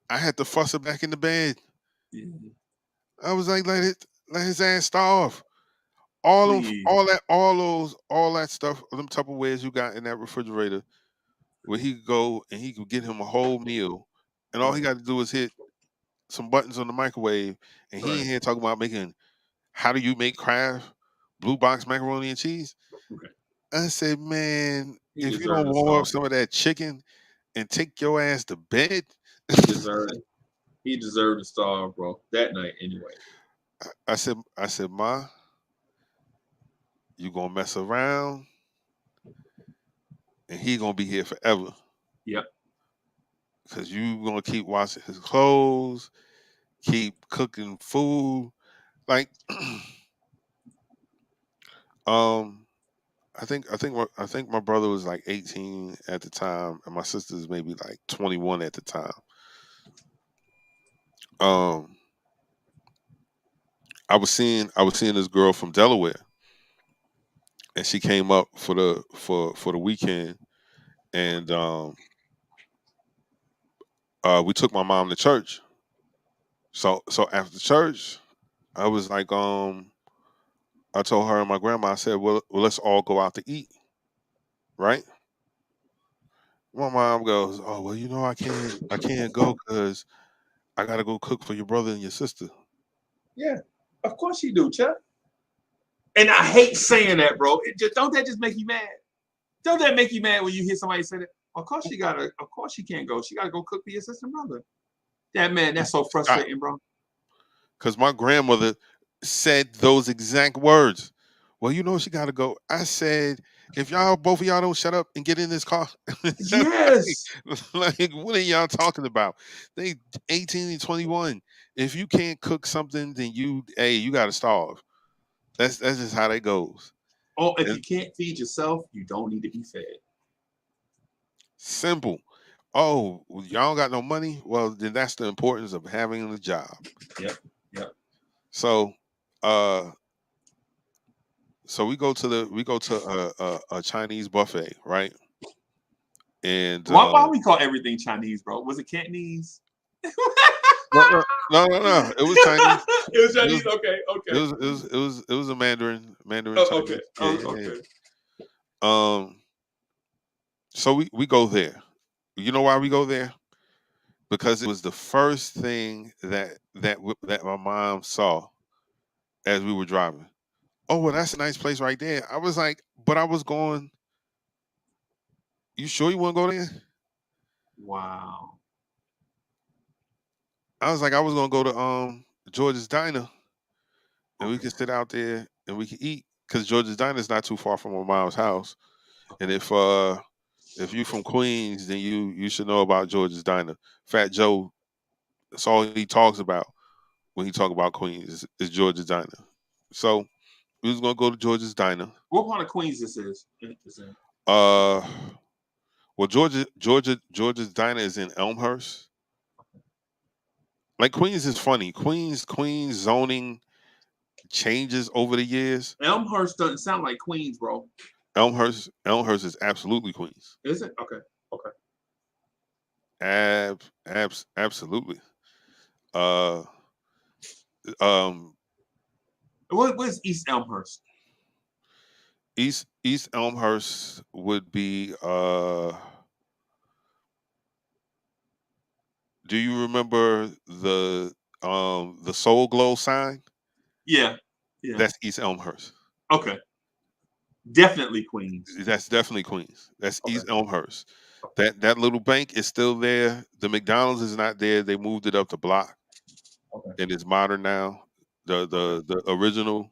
I had to fuss her back in the bed. Yeah. I was like, let his ass starve. All that stuff, them Tupperwares you got in that refrigerator, where he could go and he could get him a whole meal, and all he got to do is hit some buttons on the microwave, and he ain't here talking about making. How do you make Kraft blue box macaroni and cheese? Okay. I said, man, He if you deserved don't to warm up starve. some of that chicken and take your ass to bed, He deserved to starve, bro. That night, anyway. I said, Ma, you gonna mess around, and he gonna be here forever. Yep. Cause you gonna keep washing his clothes, keep cooking food, like, I think my brother was like 18 at the time, and my sister's maybe like 21 at the time. I was seeing this girl from Delaware, and she came up for the weekend, and we took my mom to church. So after church, I was like, I told her and my grandma, I said, well, let's all go out to eat, right? My mom goes, oh well, I can't go because I gotta go cook for your brother and your sister. Yeah. Of course you do, Chuck. And I hate saying that, bro. Don't that just make you mad? Don't that make you mad when you hear somebody say that? Of course she can't go. She gotta go cook for your sister and brother. That's so frustrating, bro. Because my grandmother said those exact words. Well, she gotta go. I said, if both of y'all don't shut up and get in this car. Yes. Like, what are y'all talking about? They 18 and 21. If you can't cook something, then you gotta starve. That's just how that goes. Oh, if you can't feed yourself, you don't need to be fed. Simple. Oh, y'all got no money? Well, then that's the importance of having a job. Yep. So, so we go to a Chinese buffet, right? And why we call everything Chinese, bro? Was it Cantonese? no. It was Chinese. It was Chinese. Okay. It was a Mandarin Oh, Chinese. okay. Yeah. So we go there. You know why we go there? Because it was the first thing that my mom saw as we were driving. Oh, well, that's a nice place right there. I was like, but I was going. You sure you want to go there? Wow. I was like, I was gonna go to George's Diner, and we could sit out there and we could eat because George's Diner is not too far from my mom's house. And if you from Queens, then you should know about George's Diner. Fat Joe, that's all he talks about when he talk about Queens is George's Diner. So we was gonna go to George's Diner. What part of Queens this is? Well, George's Diner is in Elmhurst. Like, Queens is funny. Queens zoning changes over the years. Elmhurst doesn't sound like Queens, bro. Elmhurst is absolutely Queens. Is it? Okay. Absolutely. Where's East Elmhurst? East Elmhurst would be do you remember the Soul Glow sign? Yeah. That's East Elmhurst. Okay. Definitely Queens. That's definitely Queens. That's okay. East Elmhurst. That little bank is still there. The McDonald's is not there. They moved it up the block. Okay. And it's modern now. The original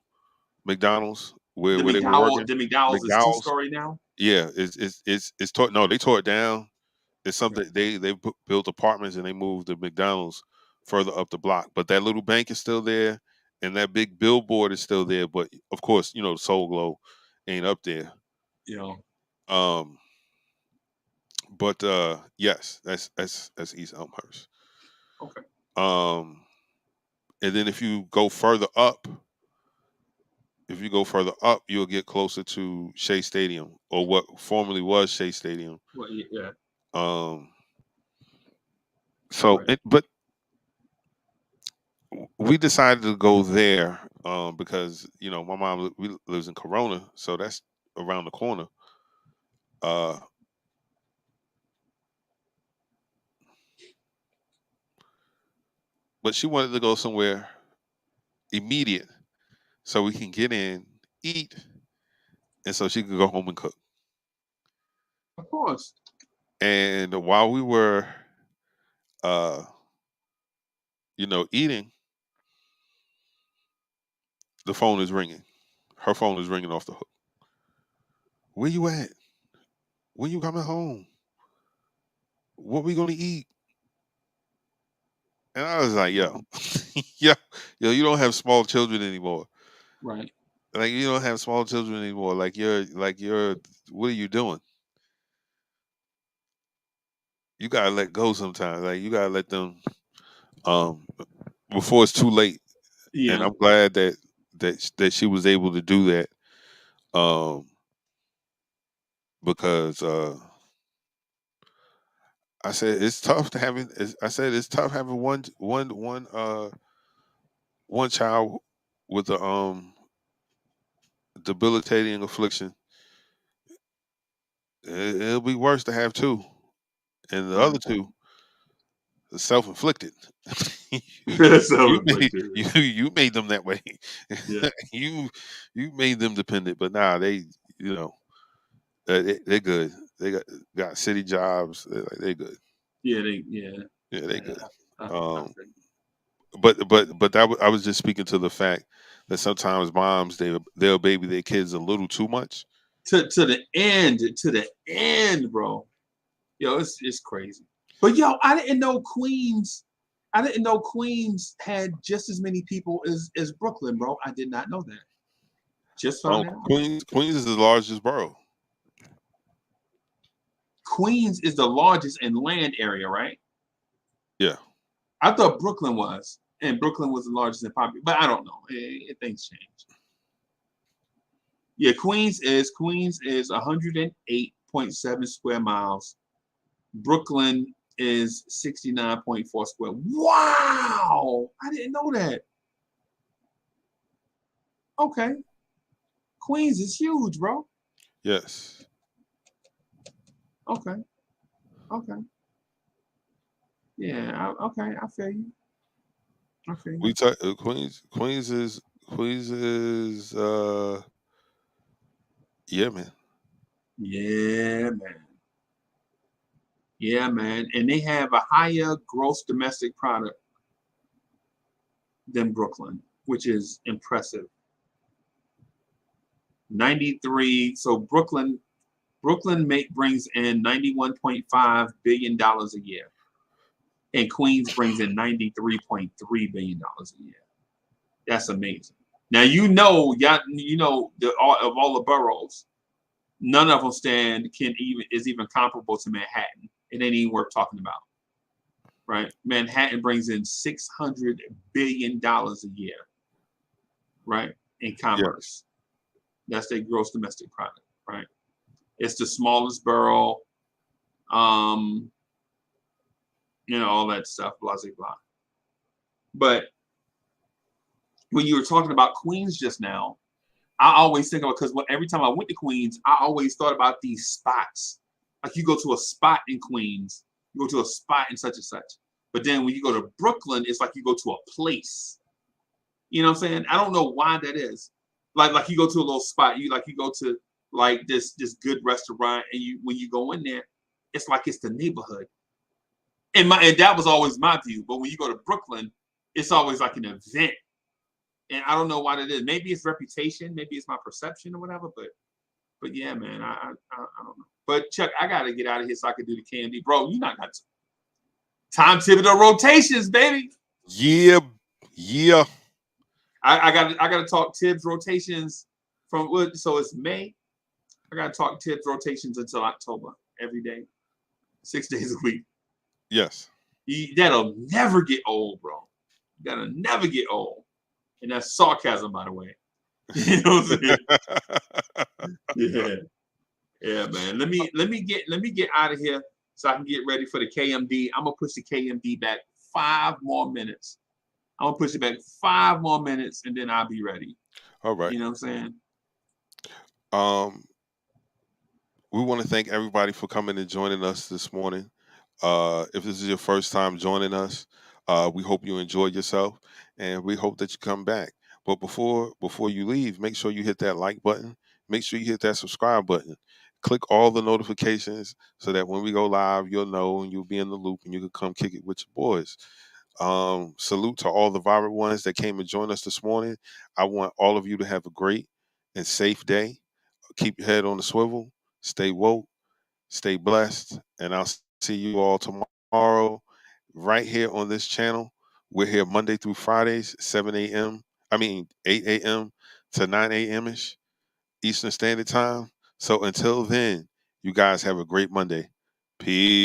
McDonald's where they were working. The McDonald's is 2-story now. Yeah, it's tore. No, they tore it down. It's something they built apartments and they moved the McDonald's further up the block. But that little bank is still there, and that big billboard is still there. But of course, Soul Glow ain't up there. Yeah. But yes, that's East Elmhurst. Okay. And then if you go further up, you'll get closer to Shea Stadium, or what formerly was Shea Stadium. Well, yeah. So, right. But we decided to go there because my mom lives in Corona, so that's around the corner. but she wanted to go somewhere immediate so we can get in, eat, and so she could go home and cook. Of course. And while we were, uh, eating, the phone is ringing. Her phone is ringing off the hook. Where you at? When you coming home? What we gonna eat? And I was like, yo, yo, you don't have small children anymore. Right. Like you don't have small children anymore. Like you're what are you doing? You gotta let go sometimes. Like you gotta let them um before it's too late. And Yeah. I'm glad that she was able to do that. Because I said it's tough to having. I said it's tough having one child with a debilitating affliction. It'll be worse to have two, and the other two are self-inflicted. you made Self-inflicted. you made them that way. Yeah. you made them dependent, but now they they're good. They got city jobs. They're good. Yeah. Yeah, they good. I Um, think. but I was just speaking to the fact that sometimes moms they'll baby their kids a little too much. To the end, bro. Yo, it's crazy. But yo, I didn't know Queens had just as many people as Brooklyn, bro. I did not know that. Just found out. Queens is the largest borough. Queens is the largest in land area, right? Yeah. I thought Brooklyn was, and Brooklyn was the largest in population, but I don't know. Things change. Yeah, Queens is 108.7 square miles. Brooklyn is 69.4 square. Wow, I didn't know that. Okay, Queens is huge, bro. Yes. Okay. Yeah. I feel you. We talk Queens is yeah, man. Yeah, man. And they have a higher gross domestic product than Brooklyn, which is impressive. 93. So Brooklyn brings in $91.5 billion a year. And Queens brings in $93.3 billion a year. That's amazing. Now of all the boroughs, none of them is even comparable to Manhattan. It ain't even worth talking about. Right? Manhattan brings in $600 billion a year. Right? In commerce. Yeah. That's their gross domestic product, right? It's the smallest borough. All that stuff, blah, blah, blah. But when you were talking about Queens just now, I always think about, because every time I went to Queens, I always thought about these spots. Like you go to a spot in Queens, you go to a spot in such and such. But then when you go to Brooklyn, it's like you go to a place. You know what I'm saying? I don't know why that is. Like you go to a little spot, you go to like this good restaurant, and when you go in there, it's like it's the neighborhood. And that was always my view. But when you go to Brooklyn, it's always like an event. And I don't know why that is. Maybe it's reputation, maybe it's my perception or whatever. But yeah, man, I don't know. But Chuck, I gotta get out of here so I can do the KMD, bro. You not got Tom Thibodeau rotations, baby. Yeah. I gotta talk Tibbs rotations from what? So it's May. I gotta talk Tibbs rotations until October every day, 6 days a week. Yes. That'll never get old, bro. That'll never get old. And that's sarcasm, by the way. You know what I'm saying? Yeah, man. Let me get out of here so I can get ready for the KMD. I'm gonna push the KMD back 5 more minutes. I'm gonna push it back 5 more minutes, and then I'll be ready. All right. You know what I'm saying? We want to thank everybody for coming and joining us this morning. If this is your first time joining us, We hope you enjoy yourself, and we hope that you come back. But before you leave, make sure you hit that like button. Make sure you hit that subscribe button. Click all the notifications so that when we go live, you'll know and you'll be in the loop and you can come kick it with your boys. Salute to all the vibrant ones that came and joined us this morning. I want all of you to have a great and safe day. Keep your head on the swivel. Stay woke. Stay blessed. And I'll see you all tomorrow right here on this channel. We're here Monday through Fridays, 7 a.m. 8 a.m. to 9 a.m. ish Eastern Standard Time. So until then, you guys have a great Monday. Peace.